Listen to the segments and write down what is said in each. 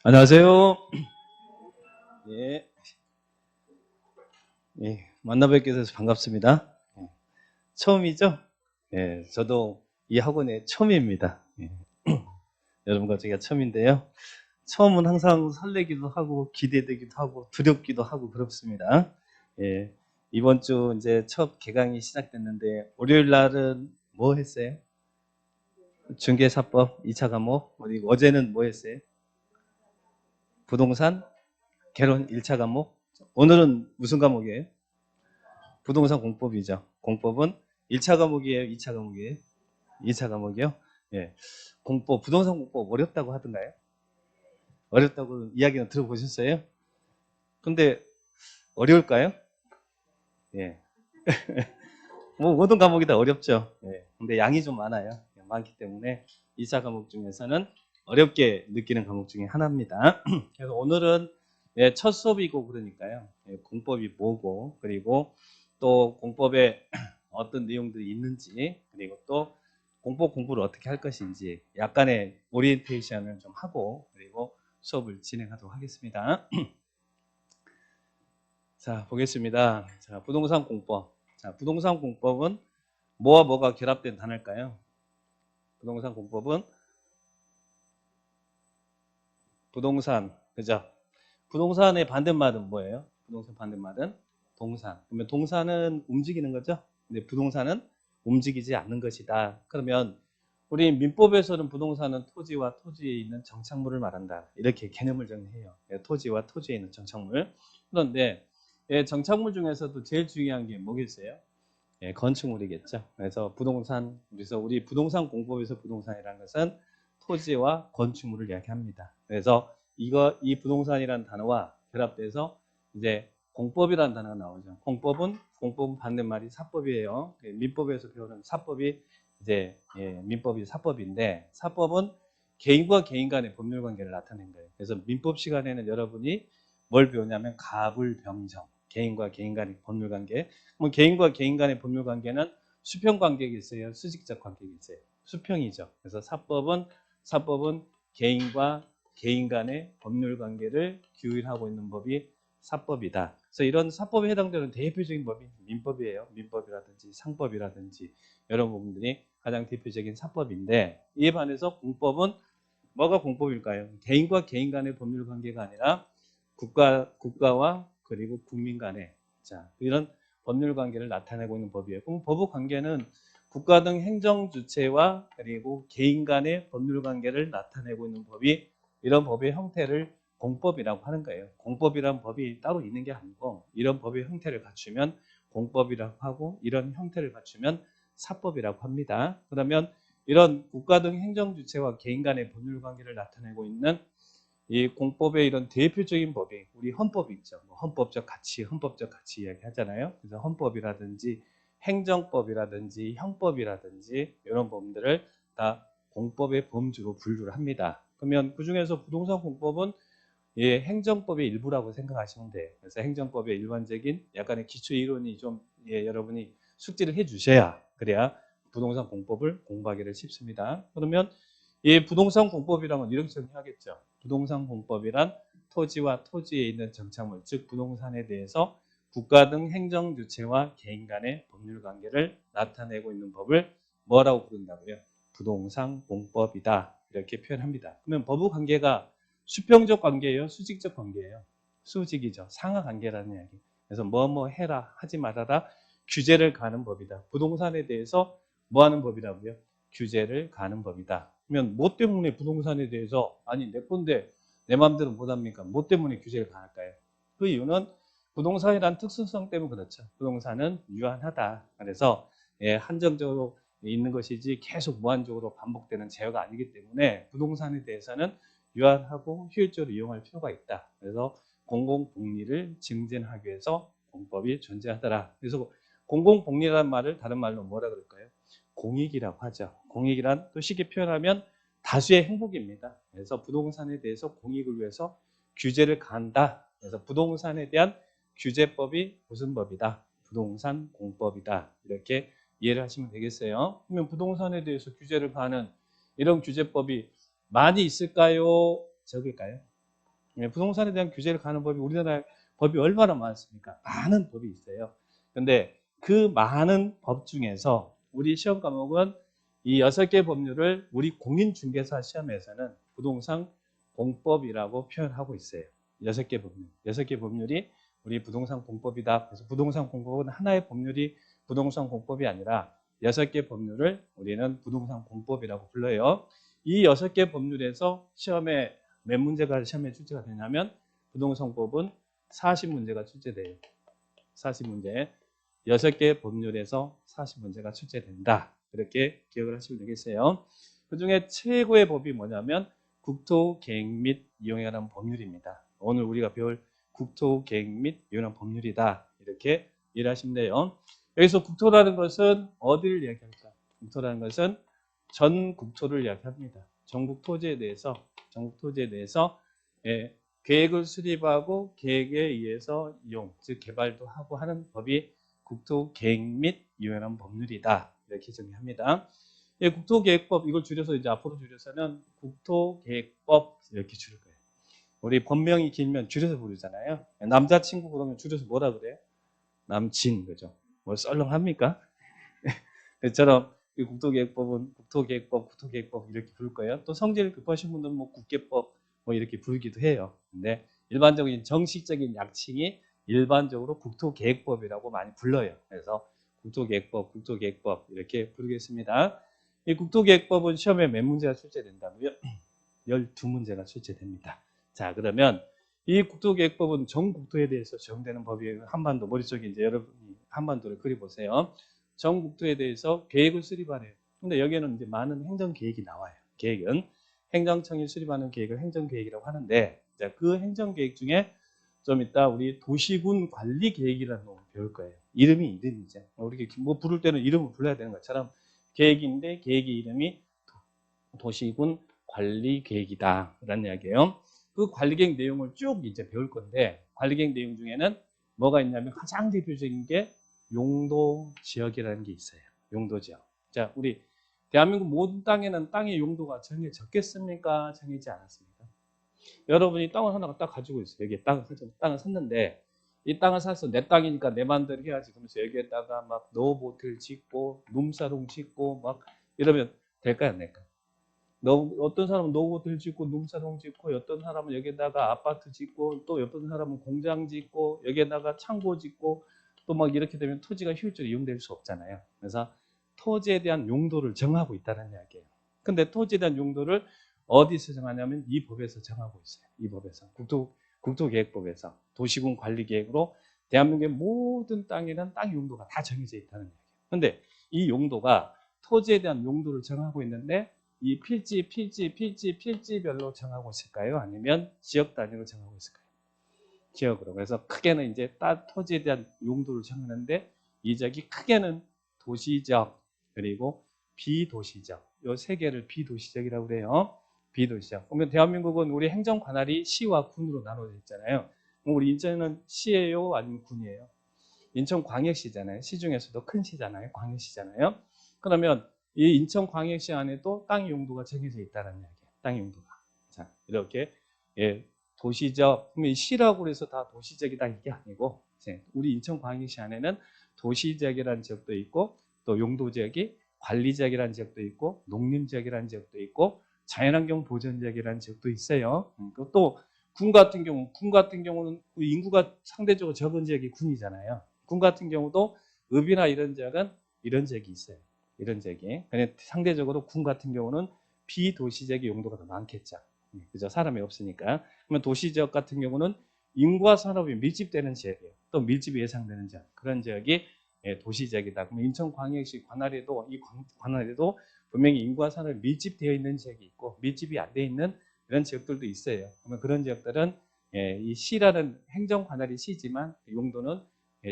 안녕하세요. 예, 만나 뵙게 돼서 반갑습니다. 처음이죠? 예, 저도 이 학원에 처음입니다. 여러분과 제가 처음인데요. 처음은 항상 설레기도 하고 기대되기도 하고 두렵기도 하고 그렇습니다. 예, 이번 주 이제 첫 개강이 시작됐는데 월요일 날은 뭐 했어요? 중개사법 2차 과목. 그리고 어제는 뭐 했어요? 부동산 개론 1차 과목. 오늘은 무슨 과목이에요? 부동산 공법이죠. 공법은 1차 과목이에요? 2차 과목이에요? 2차 과목이요? 예. 공법, 부동산 공법 어렵다고 하던가요? 어렵다고 이야기는 들어보셨어요? 근데 어려울까요? 예. 뭐 모든 과목이 다 어렵죠. 예. 근데 양이 좀 많아요. 많기 때문에 2차 과목 중에서는 어렵게 느끼는 과목 중에 하나입니다. 그래서 오늘은 첫 수업이고 그러니까요. 공법이 뭐고 그리고 또 공법에 어떤 내용들이 있는지 그리고 또 공법 공부를 어떻게 할 것인지 약간의 오리엔테이션을 좀 하고 그리고 수업을 진행하도록 하겠습니다. 자, 보겠습니다. 자, 부동산 공법. 자, 부동산 공법은 뭐와 뭐가 결합된 단어일까요? 부동산 공법은 부동산, 그죠? 부동산의 반대말은 뭐예요? 부동산 반대말은 동산. 그러면 동산은 움직이는 거죠? 근데 부동산은 움직이지 않는 것이다. 그러면 우리 민법에서는 부동산은 토지와 토지에 있는 정착물을 말한다. 이렇게 개념을 정해요. 토지와 토지에 있는 정착물. 그런데 정착물 중에서도 제일 중요한 게 뭐겠어요? 건축물이겠죠. 그래서 부동산, 그래서 우리 부동산 공법에서 부동산이라는 것은 토지와 건축물을 이야기합니다. 그래서 이 부동산이라는 단어와 결합돼서 이제 공법이라는 단어가 나오죠. 공법은 반대말이 사법이에요. 민법에서 배우는 사법이 이제 민법이 사법인데 사법은 개인과 개인 간의 법률 관계를 나타낸 거예요. 그래서 민법 시간에는 여러분이 뭘 배우냐면 가불병정, 개인과 개인 간의 법률 관계. 뭐 개인과 개인 간의 법률 관계는 수평 관계가 있어요, 수직적 관계가 있어요. 수평이죠. 그래서 사법은 개인과 개인 간의 법률 관계를 규율하고 있는 법이 사법이다. 그래서 이런 사법에 해당되는 대표적인 법이 민법이에요. 민법이라든지 상법이라든지 이런 부분들이 가장 대표적인 사법인데 이에 반해서 공법은 뭐가 공법일까요? 개인과 개인 간의 법률 관계가 아니라 국가와 그리고 국민 간의 이런 법률 관계를 나타내고 있는 법이에요. 그럼 법의 관계는 국가 등 행정 주체와 그리고 개인 간의 법률 관계를 나타내고 있는 법이 이런 법의 형태를 공법이라고 하는 거예요. 공법이란 법이 따로 있는 게 아니고 이런 법의 형태를 갖추면 공법이라고 하고 이런 형태를 갖추면 사법이라고 합니다. 그러면 이런 국가 등 행정 주체와 개인 간의 법률 관계를 나타내고 있는 이 공법의 이런 대표적인 법이 우리 헌법이 있죠. 헌법적 가치 이야기 하잖아요. 그래서 헌법이라든지 행정법이라든지 형법이라든지 이런 법들을 다 공법의 범주로 분류를 합니다. 그러면 그 중에서 부동산 공법은 행정법의 일부라고 생각하시면 돼요. 그래서 행정법의 일반적인 약간의 기초 이론이 좀 여러분이 숙지를 해주셔야 그래야 부동산 공법을 공부하기를 쉽습니다. 그러면 이 부동산 공법이라면 이렇게 정의하겠죠. 부동산 공법이란 토지와 토지에 있는 정착물, 즉 부동산에 대해서 국가 등 행정 주체와 개인 간의 법률 관계를 나타내고 있는 법을 뭐라고 부른다고요? 부동산 공법이다. 이렇게 표현합니다. 그러면 법의 관계가 수평적 관계예요? 수직적 관계예요? 수직이죠. 상하 관계라는 이야기. 그래서 뭐뭐 해라, 하지 말아라, 규제를 가는 법이다. 부동산에 대해서 뭐 하는 법이라고요? 규제를 가는 법이다. 그러면 뭐 때문에 부동산에 대해서 아니 내 건데 내 마음대로 못합니까? 뭐 때문에 규제를 가할까요? 그 이유는 부동산이란 특수성 때문에 그렇죠. 부동산은 유한하다. 그래서 한정적으로 있는 것이지 계속 무한적으로 반복되는 제어가 아니기 때문에 부동산에 대해서는 유한하고 효율적으로 이용할 필요가 있다. 그래서 공공복리를 증진하기 위해서 공법이 존재하더라. 그래서 공공복리라는 말을 다른 말로 뭐라 그럴까요? 공익이라고 하죠. 공익이란 또 쉽게 표현하면 다수의 행복입니다. 그래서 부동산에 대해서 공익을 위해서 규제를 간다. 그래서 부동산에 대한 규제법이 무슨 법이다? 부동산 공법이다. 이렇게 이해를 하시면 되겠어요. 그러면 부동산에 대해서 규제를 가는 이런 규제법이 많이 있을까요? 적을까요? 부동산에 대한 규제를 가는 법이 우리나라에 법이 얼마나 많습니까? 많은 법이 있어요. 근데 그 많은 법 중에서 우리 시험 과목은 이 6개 법률을 우리 공인중개사 시험에서는 부동산 공법이라고 표현하고 있어요. 6개 법률. 6개 법률이 우리 부동산 공법이다. 그래서 부동산 공법은 하나의 법률이 부동산 공법이 아니라 6개 법률을 우리는 부동산 공법이라고 불러요. 이 6개 법률에서 시험에 몇 문제가 시험에 출제가 되냐면 부동산법은 40문제가 출제돼요. 40문제. 6개 법률에서 40문제가 출제된다. 이렇게 기억을 하시면 되겠어요. 그중에 최고의 법이 뭐냐면 국토계획 및 이용에 관한 법률입니다. 오늘 우리가 배울 국토계획 및 이용에 관한 법률이다. 이렇게 이해하시면 돼요. 여기서 국토라는 것은 어디를 이야기할까? 국토라는 것은 전 국토를 이야기합니다. 전국 토지에 대해서 예, 계획을 수립하고 계획에 의해서 이용, 즉 개발도 하고 하는 법이 국토계획 및 이용에 관한 법률이다. 이렇게 정의합니다. 예, 국토계획법 이걸 줄여서 이제 앞으로 줄여서는 국토계획법 이렇게 줄일 거예요. 우리 법명이 길면 줄여서 부르잖아요. 남자친구 그러면 줄여서 뭐라 그래요? 남친, 그죠? 뭐 썰렁합니까? 그처럼 국토계획법은 국토계획법 이렇게 부를 거예요. 또 성질 급하신 분들은 뭐 국계법 뭐 이렇게 부르기도 해요. 근데 일반적인 정식적인 약칭이 일반적으로 국토계획법이라고 많이 불러요. 그래서 국토계획법 이렇게 부르겠습니다. 이 국토계획법은 시험에 몇 문제가 출제된다고요? 12문제가 출제됩니다. 자, 그러면 이 국토계획법은 전 국토에 대해서 적용되는 법이에요. 한반도 머릿속에 이제 여러분이 한반도를 그려보세요. 전 국토에 대해서 계획을 수립하래요. 근데 여기에는 이제 많은 행정계획이 나와요. 계획은 행정청이 수립하는 계획을 행정계획이라고 하는데, 자, 그 행정계획 중에 좀 이따 우리 도시군 관리 계획이라는 거 배울 거예요. 이름이죠. 우리 뭐 부를 때는 이름을 불러야 되는 것처럼 계획인데 계획의 이름이 도시군 관리 계획이다. 라는 이야기예요. 그 관리 계획 내용을 쭉 이제 배울 건데, 관리 계획 내용 중에는 뭐가 있냐면 가장 대표적인 게 용도 지역이라는 게 있어요. 용도 지역. 자, 우리 대한민국 모든 땅에는 땅의 용도가 정해졌겠습니까? 정해지지 않았습니까? 여러분이 땅을 하나 딱 가지고 있어요. 여기 땅을 샀는데, 이 땅을 사서 내 땅이니까 내 마음대로 해야지. 그러면서 여기에다가 막 노보틀 짓고, 룸사롱 짓고, 막 이러면 될까요? 안 될까요? 어떤 사람은 노후들 짓고 룸사롱 짓고, 어떤 사람은 여기다가 아파트 짓고, 또 어떤 사람은 공장 짓고, 여기에다가 창고 짓고, 또 막 이렇게 되면 토지가 효율적으로 이용될 수 없잖아요. 그래서 토지에 대한 용도를 정하고 있다는 이야기예요. 근데 토지에 대한 용도를 어디서 정하냐면 이 법에서 정하고 있어요. 이 법에서. 국토계획법에서. 도시군 관리계획으로 대한민국의 모든 땅에는 땅 용도가 다 정해져 있다는 이야기예요. 근데 이 용도가 토지에 대한 용도를 정하고 있는데, 이 필지별로 정하고 있을까요? 아니면 지역 단위로 정하고 있을까요? 지역으로. 그래서 크게는 이제 토지에 대한 용도를 정하는데, 이 지역이 크게는 도시적 그리고 비도시적, 이 세 개를 비도시적이라고 그래요. 비도시적. 그러면 대한민국은 우리 행정 관할이 시와 군으로 나눠져 있잖아요. 우리 인천은 시예요, 아니면 군이에요? 인천광역시잖아요. 시 중에서도 큰 시잖아요. 광역시잖아요. 그러면 이 인천광역시 안에도 땅 용도가 정해져 있다는 이야기예요. 땅 용도가. 자, 이렇게 예, 도시적, 그러면 시라고 해서 다 도시적이다 이게 아니고, 우리 인천광역시 안에는 도시지역이라는 지역도 있고, 또 용도지역이 관리지역이라는 지역도 있고, 농림지역이라는 지역도 있고, 자연환경 보전지역이라는 지역도 있어요. 또 군 같은 경우는 인구가 상대적으로 적은 지역이 군이잖아요. 군 같은 경우도 읍이나 이런 지역은 이런 지역이 있어요. 이런 지역이. 근데 상대적으로 군 같은 경우는 비도시지역의 용도가 더 많겠죠. 그죠? 사람이 없으니까. 그러면 도시지역 같은 경우는 인구와 산업이 밀집되는 지역이에요. 또 밀집이 예상되는 지역. 그런 지역이 도시지역이다. 그러면 인천광역시 관할에도 이 관할에도 분명히 인구와 산업이 밀집되어 있는 지역이 있고 밀집이 안 돼 있는 이런 지역들도 있어요. 그러면 그런 지역들은 이 시라는 행정 관할이 시지만 용도는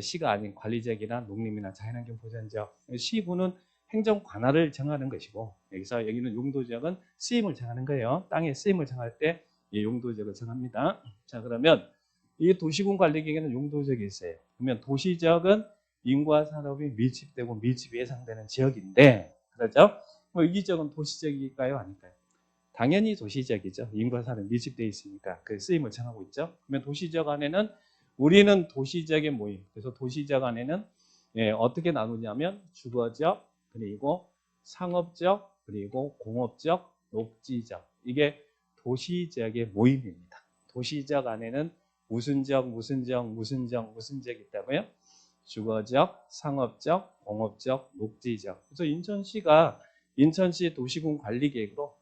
시가 아닌 관리지역이나 농림이나 자연환경 보전지역. 시군은 행정 관할을 정하는 것이고, 여기는 용도지역은 쓰임을 정하는 거예요. 땅의 쓰임을 정할 때 이 용도지역을 정합니다. 자, 그러면 이 도시군 관리계획에는 용도지역이 있어요. 그러면 도시지역은 인구와 산업이 밀집되고 밀집이 예상되는 지역인데, 그렇죠? 이 지역은 도시지역일까요? 아닐까요? 당연히 도시지역이죠. 인구가 사는 밀집되어 있으니까 그 쓰임을 정하고 있죠. 그러면 도시지역 안에는 우리는 도시지역의 모임. 그래서 도시지역 안에는 어떻게 나누냐면 주거지역, 그리고 상업지역, 그리고 공업지역, 녹지지역. 이게 도시지역의 모임입니다. 도시지역 안에는 무슨 지역, 무슨 지역, 무슨 지역, 무슨 지역이 있다고요? 주거지역, 상업지역, 공업지역, 녹지지역. 그래서 인천시 도시군 관리계획으로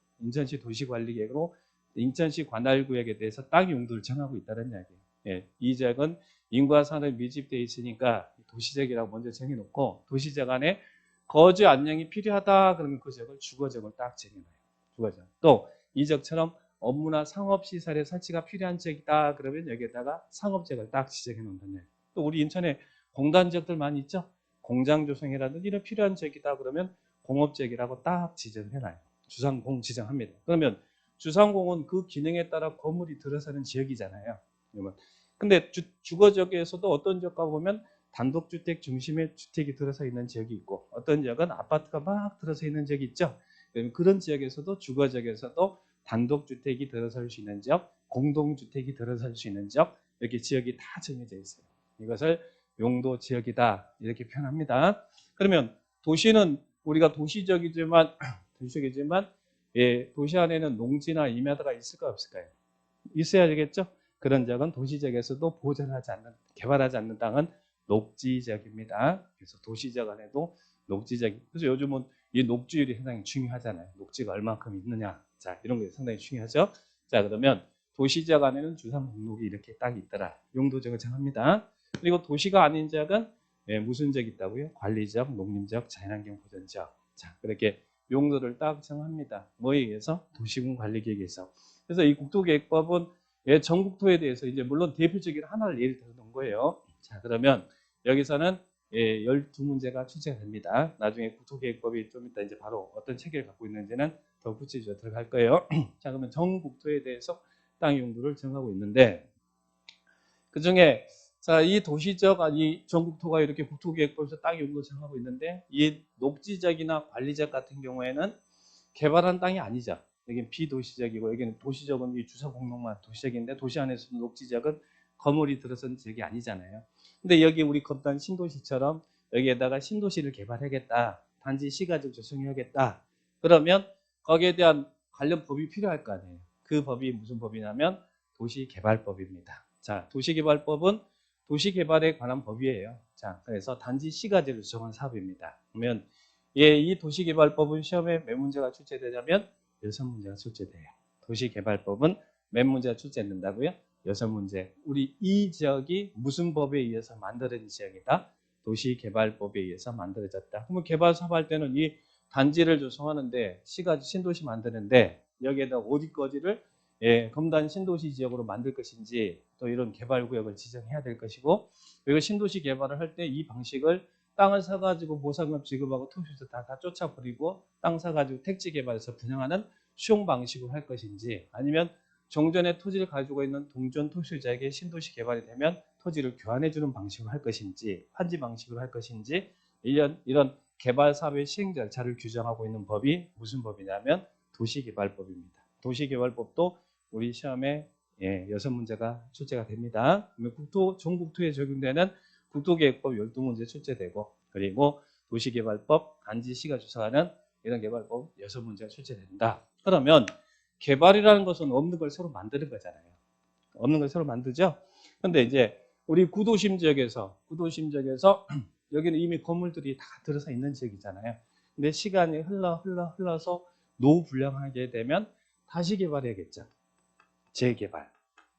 인천시 관할구역에 대해서 땅 용도를 정하고 있다는 이야기예요. 이 지역은 인구와 산업이 밀집되어 있으니까 도시지역이라고 먼저 정해놓고 도시지역 안에 거주 안녕이 필요하다 그러면 그 지역을 주거지역을 딱 정해놔요. 주거지역. 또 이 지역처럼 업무나 상업시설의 설치가 필요한 지역이다 그러면 여기에다가 상업지역을 딱 지정해 놓는다는 얘기예요. 또 우리 인천에 공단 지역들 많이 있죠. 공장 조성이라든지 이런 필요한 지역이다 그러면 공업지역이라고 딱 지정해놔요. 주상공 지정합니다. 그러면 주상공은 그 기능에 따라 건물이 들어서는 지역이잖아요. 근데 주거지역에서도 어떤 지역 가보면 단독주택 중심의 주택이 들어서 있는 지역이 있고 어떤 지역은 아파트가 막 들어서 있는 지역이 있죠. 그런 지역에서도 주거지역에서도 단독주택이 들어설 수 있는 지역, 공동주택이 들어설 수 있는 지역 이렇게 지역이 다 정해져 있어요. 이것을 용도 지역이다 이렇게 표현합니다. 그러면 도시는 우리가 도시적이지만 도시 안에는 농지나 임야가 있을까 없을까요? 있어야 되겠죠. 그런 지역은 도시지역에서도 보존하지 않는, 개발하지 않는 땅은 녹지지역입니다. 그래서 도시지역 안에도 녹지지역. 그래서 요즘은 이 녹지율이 상당히 중요하잖아요. 녹지가 얼마큼 있느냐. 자, 이런 게 상당히 중요하죠. 자, 그러면 도시지역 안에는 주상목록이 이렇게 딱 있더라. 용도지역을 정합니다. 그리고 도시가 아닌 지역은 무슨 지역이 있다고요? 관리지역, 농림지역, 자연환경 보전지역. 자, 그렇게 용도를 딱 정합니다. 뭐에 의해서? 도시군 관리계획에서. 그래서 이 국토계획법은 전국토에 대해서 이제 물론 대표적인 하나를 예를 들어 놓은 거예요. 자, 그러면 여기서는 12문제가 출제가 됩니다. 나중에 국토계획법이 좀 이따 이제 바로 어떤 체계를 갖고 있는지는 더 구체적으로 들어갈 거예요. 자, 그러면 전국토에 대해서 땅 용도를 정하고 있는데 그 중에 자, 이 도시적, 이 전국토가 이렇게 국토계획법에서 땅 용도를 정하고 있는데 이 녹지적이나 관리적 같은 경우에는 개발한 땅이 아니죠. 여기는 비도시적이고 여기는 도시적은 이 주소공동만 도시적인데 도시 안에서도 녹지적은 건물이 들어선 지역이 아니잖아요. 근데 여기 우리 검단 신도시처럼 여기에다가 신도시를 개발하겠다. 단지 시가지를 조성해야겠다. 그러면 거기에 대한 관련 법이 필요할 거 아니에요. 그 법이 무슨 법이냐면 도시개발법입니다. 자, 도시개발법은 도시개발에 관한 법이에요. 자, 그래서 단지 시가지를 조성한 사업입니다. 그러면 이 도시개발법은 시험에 몇 문제가 출제되냐면 6문제가 출제돼요. 도시개발법은 몇 문제가 출제된다고요? 6문제. 우리 이 지역이 무슨 법에 의해서 만들어진 지역이다? 도시개발법에 의해서 만들어졌다. 그러면 개발 사업할 때는 이 단지를 조성하는데 시가지 신도시 만드는데 여기에다 어디까지를 검단 신도시 지역으로 만들 것인지 또 이런 개발구역을 지정해야 될 것이고 그리고 신도시 개발을 할 때 이 방식을 땅을 사가지고 보상금 지급하고 토지에서 다 쫓아버리고 땅 사가지고 택지 개발해서 분양하는 수용 방식으로 할 것인지 아니면 종전에 토지를 가지고 있는 동전 토지자에게 신도시 개발이 되면 토지를 교환해주는 방식으로 할 것인지 환지 방식으로 할 것인지 이런 개발 사업의 시행 절차를 규정하고 있는 법이 무슨 법이냐면 도시개발법입니다. 도시개발법도 우리 시험에 6문제가 출제가 됩니다. 그러면 전국토에 적용되는 국토계획법 12문제 출제되고 그리고 도시개발법, 단지시가 주사하는 이런 개발법 6문제가 출제된다. 그러면 개발이라는 것은 없는 걸 새로 만드는 거잖아요. 없는 걸 새로 만들죠. 근데 이제 우리 구도심 지역에서 여기는 이미 건물들이 다 들어서 있는 지역이잖아요. 근데 시간이 흘러서 노후 불량하게 되면 다시 개발해야겠죠. 재개발.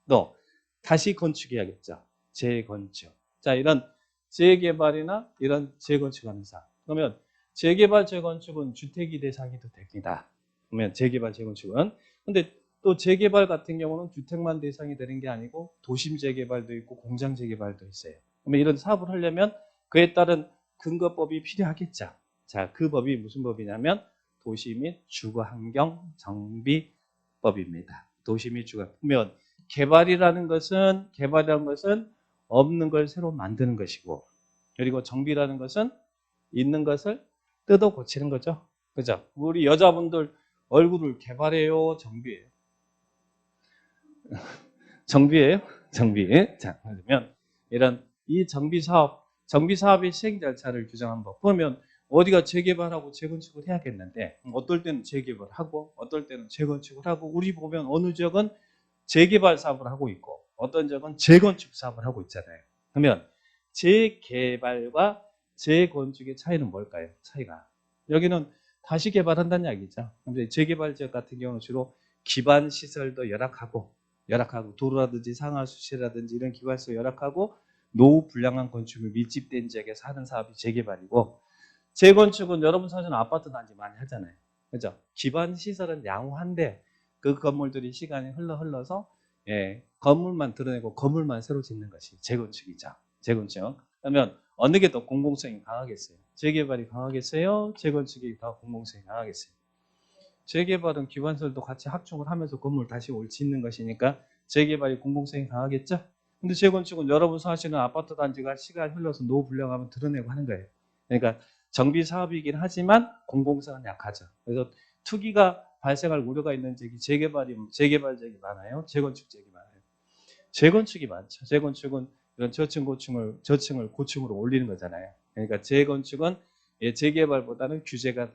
또 다시 건축해야겠죠. 재건축. 자, 이런 재개발이나 이런 재건축하는 사업. 그러면 재개발, 재건축은 주택이 대상이 또 됩니다. 그러면 재개발, 재건축은. 근데 또 재개발 같은 경우는 주택만 대상이 되는 게 아니고 도심 재개발도 있고 공장 재개발도 있어요. 그러면 이런 사업을 하려면 그에 따른 근거법이 필요하겠죠. 자, 그 법이 무슨 법이냐면 도시 및 주거환경 정비법입니다. 도시 및 주거. 그러면 개발이라는 것은 없는 걸 새로 만드는 것이고 그리고 정비라는 것은 있는 것을 뜯어 고치는 거죠. 그죠? 우리 여자분들 얼굴을 개발해요? 정비해요? 정비예요? 정비. 자, 그러면 이런 이 정비 사업의 시행 절차를 규정한 법. 그러면 어디가 재개발하고 재건축을 해야겠는데 어떨 때는 재개발하고 어떨 때는 재건축을 하고 우리 보면 어느 지역은 재개발 사업을 하고 있고 어떤 지역은 재건축 사업을 하고 있잖아요. 그러면 재개발과 재건축의 차이는 뭘까요? 차이가. 여기는 다시 개발한다는 이야기죠. 근데 재개발 지역 같은 경우는 주로 기반 시설도 열악하고 도로라든지 상하수시라든지 이런 기반시설 열악하고 노후 불량한 건축물 밀집된 지역에서 하는 사업이 재개발이고 재건축은 여러분 사실 아파트 단지 많이 하잖아요. 그죠? 기반 시설은 양호한데 그 건물들이 시간이 흘러서 건물만 드러내고 건물만 새로 짓는 것이 재건축이죠. 재건축. 그러면 어느 게 더 공공성이 강하겠어요? 재개발이 강하겠어요? 재건축이 더 공공성이 강하겠어요? 재개발은 기반설도 같이 합종을 하면서 건물 다시 짓는 것이니까 재개발이 공공성이 강하겠죠? 근데 재건축은 여러분 사시는 아파트 단지가 시간이 흘러서 노후 불량하면 드러내고 하는 거예요. 그러니까 정비 사업이긴 하지만 공공성은 약하죠. 그래서 투기가 발생할 우려가 있는 지역이 재개발 지역이 많아요. 재건축 지역이 많아요. 재건축이 많죠. 재건축은 이런 저층을 고층으로 올리는 거잖아요. 그러니까 재건축은 재개발보다는 규제가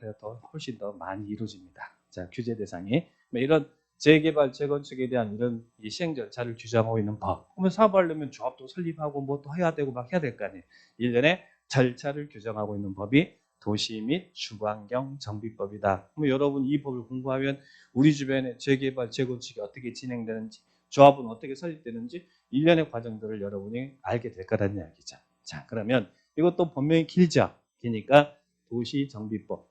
훨씬 더 많이 이루어집니다. 자, 규제 대상이 이런 재개발, 재건축에 대한 이런 시행 절차를 규정하고 있는 법. 그러면 사업하려면 조합도 설립하고 뭐 또 해야 되고 막 해야 될 거 아니에요. 일련의 절차를 규정하고 있는 법이 도시 및 주거환경 정비법이다. 그러면 여러분 이 법을 공부하면 우리 주변에 재개발, 재건축이 어떻게 진행되는지 조합은 어떻게 설립되는지 일련의 과정들을 여러분이 알게 될 거라는 이야기죠. 자, 그러면 이것도 본명이 길죠. 기니까 도시정비법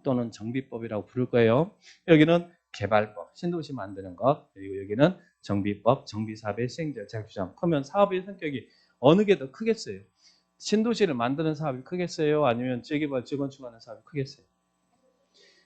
또는 정비법이라고 부를 거예요. 여기는 개발법, 신도시 만드는 것, 그리고 여기는 정비법, 정비사업의 시행절차 규정. 그러면 사업의 성격이 어느 게 더 크겠어요? 신도시를 만드는 사업이 크겠어요? 아니면 재개발, 재건축하는 사업이 크겠어요?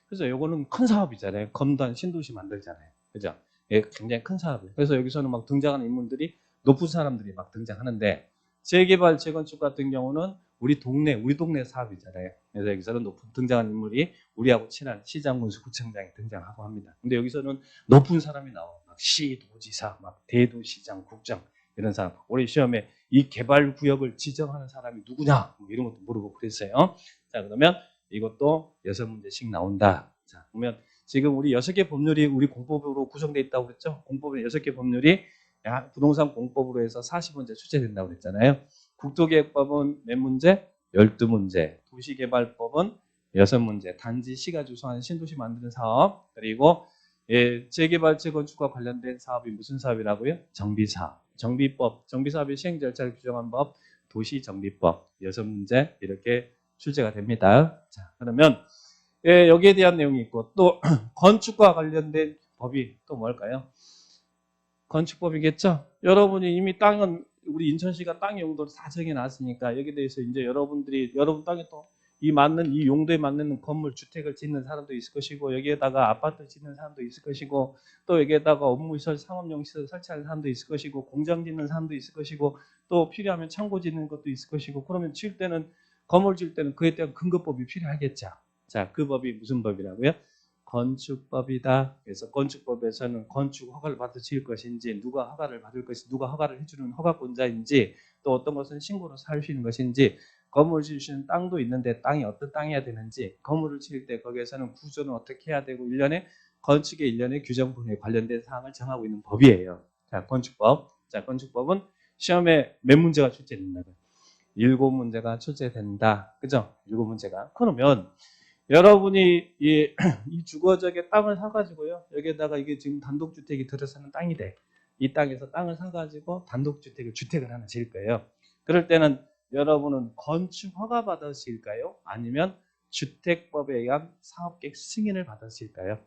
그래서 요거는 큰 사업이잖아요. 검단 신도시 만들잖아요. 그죠? 예, 굉장히 큰 사업이에요. 그래서 여기서는 막 등장하는 인물들이 높은 사람들이 막 등장하는데 재개발, 재건축 같은 경우는 우리 동네 사업이잖아요. 그래서 여기서는 등장하는 인물이 우리하고 친한 시장, 군수, 구청장이 등장하고 합니다. 근데 여기서는 높은 사람이 나와. 막 시도지사, 막 대도시장, 국장 이런 사람. 우리 시험에 이 개발 구역을 지정하는 사람이 누구냐? 뭐 이런 것도 물어보고 그랬어요. 자, 그러면 이것도 6문제씩 나온다. 자, 보면 지금 우리 6개 법률이 우리 공법으로 구성되어 있다고 그랬죠? 공법에 6개 법률이 부동산 공법으로 해서 40문제 출제된다고 그랬잖아요. 국토계획법은 몇 문제? 12문제. 도시개발법은 6문제. 단지 시가 주소하는 신도시 만드는 사업. 그리고 재개발, 재건축과 관련된 사업이 무슨 사업이라고요? 정비사업. 정비법, 정비사업의 시행 절차를 규정한 법, 도시정비법. 6문제 이렇게 출제가 됩니다. 자, 그러면 여기에 대한 내용이 있고 또 건축과 관련된 법이 또 뭘까요? 건축법이겠죠? 여러분이 이미 땅은 우리 인천시가 땅 용도를 다 정해놨으니까 여기에 대해서 이제 여러분 땅에 또 이 용도에 맞는 건물 주택을 짓는 사람도 있을 것이고 여기에다가 아파트 짓는 사람도 있을 것이고 또 여기에다가 업무시설 상업용 시설 설치하는 사람도 있을 것이고 공장 짓는 사람도 있을 것이고 또 필요하면 창고 짓는 것도 있을 것이고 그러면 건물 질 때는 그에 대한 근거법이 필요하겠죠. 자, 그 법이 무슨 법이라고요? 건축법이다. 그래서 건축법에서는 건축 허가를 받아 지을 것인지 누가 허가를 받을 것인지 누가 허가를 해주는 허가권자인지 또 어떤 것은 신고로 살 수 있는 것인지 건물을 지을 수 있는 땅도 있는데 땅이 어떤 땅이어야 되는지 건물을 지을 때 거기에서는 구조는 어떻게 해야 되고 건축의 일련의 규정에 관련된 사항을 정하고 있는 법이에요. 자, 건축법. 자, 건축법은 시험에 몇 문제가 출제된다. 7문제가 출제된다. 그죠? 7문제가. 그러면 여러분이 이 주거지역에 땅을 사가지고요. 여기에다가 이게 지금 단독주택이 들어서는 땅이 돼. 이 땅에서 땅을 사가지고 주택을 하나 지을 거예요. 그럴 때는 여러분은 건축 허가 받으실까요? 아니면 주택법에 의한 사업계획 승인을 받으실까요?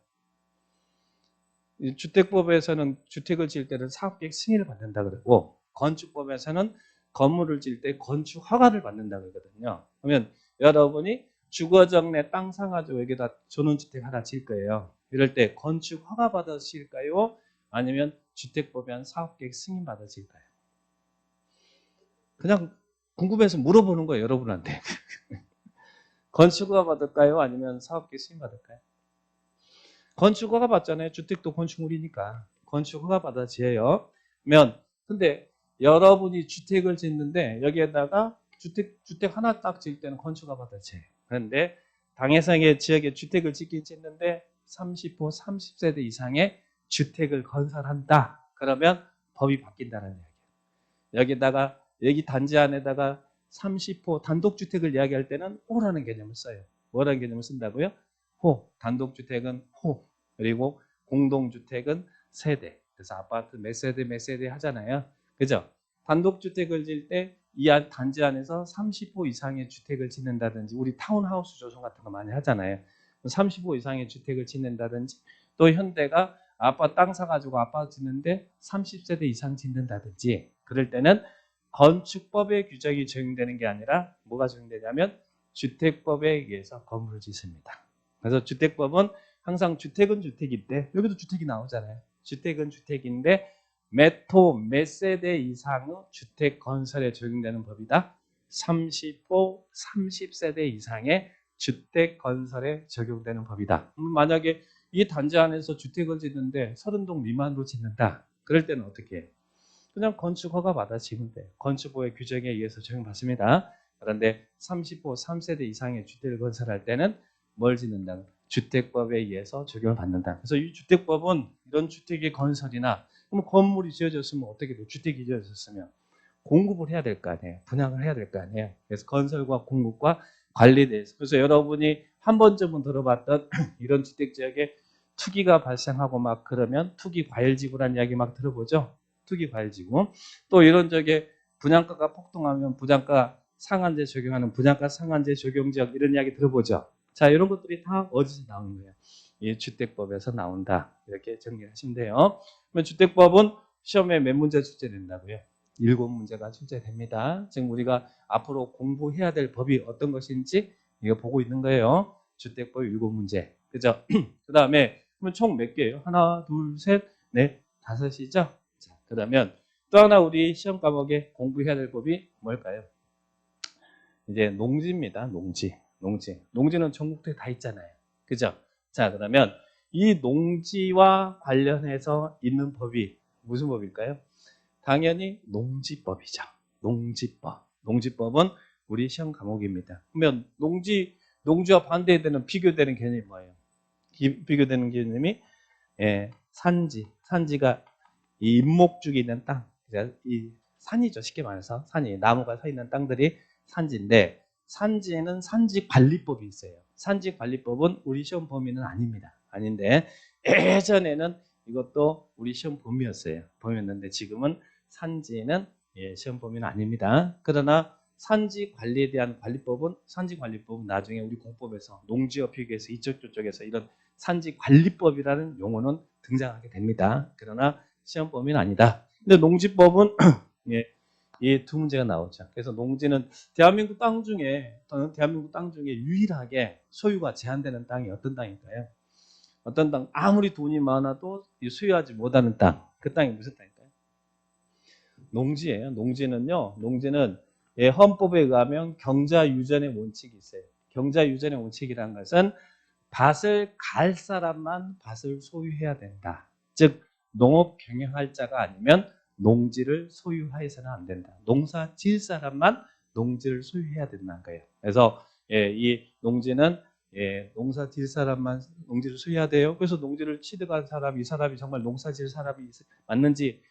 주택법에서는 주택을 지을 때는 사업계획 승인을 받는다 그러고 건축법에서는 건물을 지을 때 건축 허가를 받는다 그러거든요. 그러면 여러분이 주거적 내 땅 사가지고 여기다 전원주택 하나 지을 거예요. 이럴 때 건축 허가 받으실까요? 아니면 주택법에 한 사업계획 승인 받으실까요? 그냥 궁금해서 물어보는 거예요, 여러분한테. 건축 허가 받을까요? 아니면 사업계획 승인 받을까요? 건축 허가 받잖아요. 주택도 건축물이니까. 건축 허가 받아 지어요. 근데 여러분이 주택을 짓는데 여기에다가 주택 하나 딱 지을 때는 건축 허가 받아 지어요. 그런데 당해상의 지역에 주택을 짓는데 30호 30세대 이상의 주택을 건설한다. 그러면 법이 바뀐다는 이야기예요. 여기다가 여기 단지 안에다가 30호 단독주택을 이야기할 때는 호라는 개념을 써요. 뭐라는 개념을 쓴다고요? 호. 단독주택은 호. 그리고 공동주택은 세대. 그래서 아파트 몇 세대 하잖아요. 그죠? 단독주택을 지을 때 이 단지 안에서 30호 이상의 주택을 짓는다든지 우리 타운하우스 조성 같은 거 많이 하잖아요. 30호 이상의 주택을 짓는다든지 또 현대가 아빠 땅 사가지고 아파트 짓는데 30세대 이상 짓는다든지 그럴 때는 건축법의 규정이 적용되는 게 아니라 뭐가 적용되냐면 주택법에 의해서 건물을 짓습니다. 그래서 주택법은 항상 주택은 주택인데 여기도 주택이 나오잖아요. 주택은 주택인데 몇 호, 몇 세대 이상의 주택 건설에 적용되는 법이다. 30호, 30세대 이상의 주택 건설에 적용되는 법이다. 만약에 이 단지 안에서 주택을 짓는데 30동 미만으로 짓는다. 그럴 때는 어떻게 해요? 그냥 건축 허가 받아 지면 돼요. 건축법의 규정에 의해서 적용받습니다. 그런데 30호 3세대 이상의 주택을 건설할 때는 뭘 짓는다? 주택법에 의해서 적용을 받는다. 그래서 이 주택법은 이런 주택의 건설이나 그럼 건물이 지어졌으면 어떻게 돼요? 주택이 지어졌으면 공급을 해야 될 거 아니에요. 분양을 해야 될 거 아니에요. 그래서 건설과 공급과 관리에 대해서. 그래서 여러분이 한 번쯤은 들어봤던 이런 주택 지역에 투기가 발생하고 막 그러면 투기 과열지구라는 이야기 막 들어보죠. 투기 과열지구. 또 이런 적에 분양가가 폭등하면 분양가 상한제 적용하는 분양가 상한제 적용 지역 이런 이야기 들어보죠. 자, 이런 것들이 다 어디서 나오는 거예요? 이 주택법에서 나온다. 이렇게 정리하시면 돼요. 그러면 주택법은 시험에 몇 문제 출제된다고요? 7문제가 출제됩니다. 지금 우리가 앞으로 공부해야 될 법이 어떤 것인지 이거 보고 있는 거예요. 주택법 7문제. 그죠? 그 다음에 그러면 총 몇 개예요? 하나, 둘, 셋, 넷, 다섯이죠? 자, 그러면 또 하나 우리 시험 과목에 공부해야 될 법이 뭘까요? 이제 농지입니다. 농지는 전국토에 다 있잖아요. 그죠? 자, 그러면 이 농지와 관련해서 있는 법이 무슨 법일까요? 당연히 농지법이죠. 농지법은 우리 시험 과목입니다. 그러면 농지와 반대되는 비교되는 개념이 뭐예요? 비교되는 개념이 산지가 이 임목죽이 있는 땅, 이 산이죠. 쉽게 말해서 산이 나무가 서 있는 땅들이 산지인데 산지에는 산지관리법이 있어요. 산지관리법은 우리 시험 범위는 아닙니다. 아닌데 예전에는 이것도 우리 시험 범위였어요. 범위였는데 지금은 산지는 시험 범위는 아닙니다. 그러나 산지관리에 대한 산지관리법은 나중에 우리 공법에서 농지업 비교해서 이쪽 저쪽에서 이런 산지관리법이라는 용어는 등장하게 됩니다. 그러나 시험 범위는 아니다. 근데 농지법은 이 두 문제가 나오죠. 그래서 농지는 대한민국 땅 중에 유일하게 소유가 제한되는 땅이 어떤 땅일까요? 어떤 땅 아무리 돈이 많아도 소유하지 못하는 땅. 그 땅이 무슨 땅일까요? 농지예요. 농지는 헌법에 의하면 경자유전의 원칙이 있어요. 경자유전의 원칙이라는 것은 밭을 갈 사람만 밭을 소유해야 된다. 즉 농업 경영할 자가 아니면 농지를 소유해서는 안 된다. 농사 지을 사람만 농지를 소유해야 된다는 거예요. 그래서 이 농지는 농사 지을 사람만 농지를 소유해야 돼요. 그래서 농지를 취득한 사람, 이 사람이 정말 농사 지을 사람이 맞는지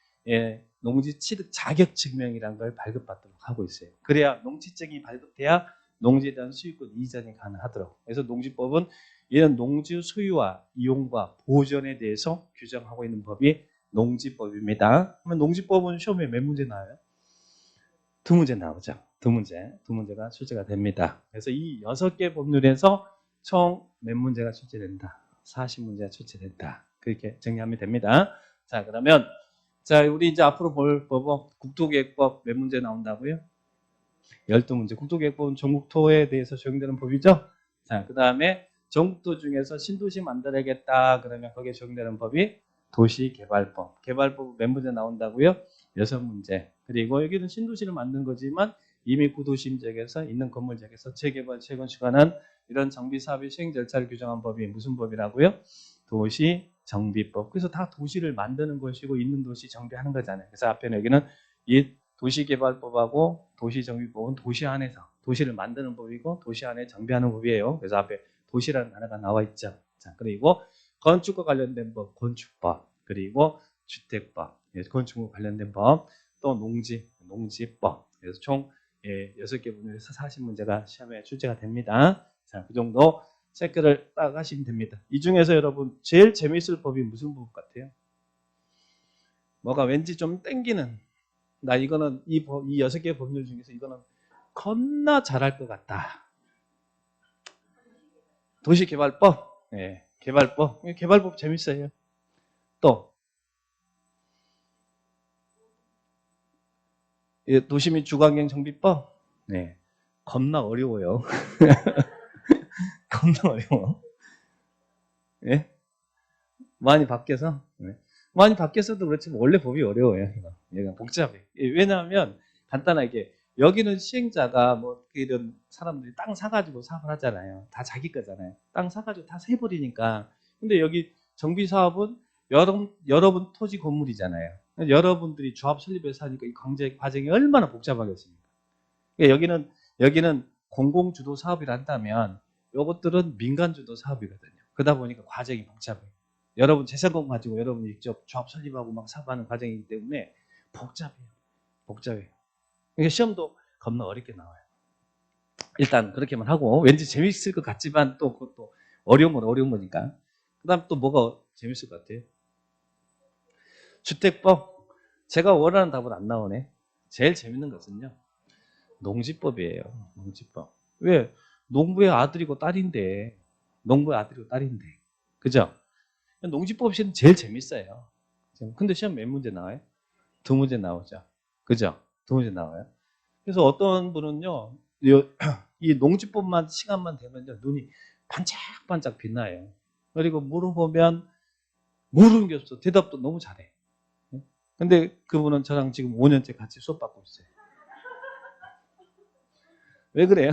농지 취득 자격 증명이라는 걸 발급받도록 하고 있어요. 그래야 농지증이 발급돼야 농지에 대한 수익권 이전이 가능하도록. 그래서 농지법은 이런 농지 소유와 이용과 보존에 대해서 규정하고 있는 법이 농지법입니다. 그러면 농지법은 시험에 몇 문제 나와요? 2문제 나오죠. 2문제가 출제가 됩니다. 그래서 이 6개 법률에서 총 몇 문제가 출제된다? 40문제가 출제된다. 그렇게 정리하면 됩니다. 자, 그러면 우리 이제 앞으로 볼 법은 국토계획법 몇 문제 나온다고요? 12문제. 국토계획법은 전국토에 대해서 적용되는 법이죠. 자, 그 다음에 전국토 중에서 신도시 만들어야겠다 그러면 거기에 적용되는 법이 도시개발법. 개발법 몇 문제 나온다고요? 6문제. 그리고 여기는 신도시를 만든 거지만 이미 구도심 지역에서 있는 건물 지역에서 재개발, 재건축하는 이런 정비 사업의 시행 절차를 규정한 법이 무슨 법이라고요? 도시정비법. 그래서 다 도시를 만드는 것이고 있는 도시 정비하는 거잖아요. 그래서 앞에는 여기는 이 도시개발법하고 도시정비법은 도시 안에서 도시를 만드는 법이고 도시 안에 정비하는 법이에요. 그래서 앞에 도시라는 단어가 나와 있죠. 자, 그리고 건축과 관련된 법, 건축법, 그리고 주택법, 건축과 관련된 법, 또 농지법. 그래서 총 6개 분야에서 40문제가 시험에 출제가 됩니다. 자, 그 정도 체크를 딱 하시면 됩니다. 이 중에서 여러분 제일 재미있을 법이 무슨 법 같아요? 뭐가 왠지 좀 땡기는, 나 이거는 이 6개 법률 중에서 이거는 겁나 잘할 것 같다. 도시개발법. 네, 개발법 재밌어요. 또 도시및 주거환경 정비법. 네, 겁나 어려워요. 겁나 어려워. 예? 많이 바뀌어서. 네. 많이 바뀌어서도 그렇지만 원래 법이 어려워요. 얘가 복잡해. 왜냐하면 간단하게 여기는 시행자가 뭐 이런 사람들이 땅 사가지고 사업을 하잖아요. 다 자기 거잖아요. 땅 사가지고 다 세버리니까. 근데 여기 정비 사업은 여러분 토지 건물이잖아요. 여러분들이 조합 설립해서 하니까 이 과정이 얼마나 복잡하겠습니까? 그러니까 여기는 공공주도 사업이라 한다면 이것들은 민간주도 사업이거든요. 그러다 보니까 과정이 복잡해요. 여러분 재산권 가지고 여러분이 직접 조합 설립하고 막 사업하는 과정이기 때문에 복잡해요. 그러니까 시험도 겁나 어렵게 나와요. 일단 그렇게만 하고 왠지 재밌을 것 같지만 또 그것도 어려운 건 어려운 거니까. 그 다음 또 뭐가 재밌을 것 같아요? 주택법. 제가 원하는 답은 안 나오네. 제일 재밌는 것은요. 농지법이에요. 농지법. 왜? 농부의 아들이고 딸인데. 그죠? 농지법 시는 제일 재밌어요. 근데 시험 몇 문제 나와요? 2문제 나오죠. 그죠? 2문제 나와요. 그래서 어떤 분은요, 이 농지법만 시간만 되면요, 눈이 반짝반짝 빛나요. 그리고 물어보면 모르는 게 없어. 대답도 너무 잘해. 근데 그분은 저랑 지금 5년째 같이 수업 받고 있어요. 왜 그래요?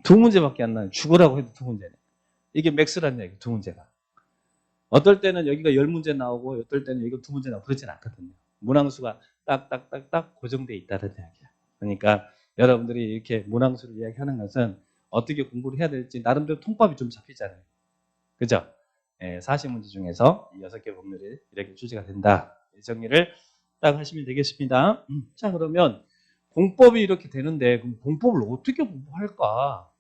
2문제밖에 안 나요. 죽으라고 해도 2문제네. 이게 맥스란 얘기, 2문제가. 어떨 때는 여기가 10문제 나오고 어떨 때는 여기가 2문제 나오고 그러진 않거든요. 문항수가 딱딱딱딱 고정돼 있다는 이야기야. 그러니까 여러분들이 이렇게 문항수를 이야기하는 것은 어떻게 공부를 해야 될지 나름대로 통밥이 좀 잡히잖아요. 그죠? 40문제 중에서 6개 법률이 이렇게 출제가 된다. 이 정리를 딱 하시면 되겠습니다. 자, 그러면 공법이 이렇게 되는데 그럼 공법을 어떻게 공부할까?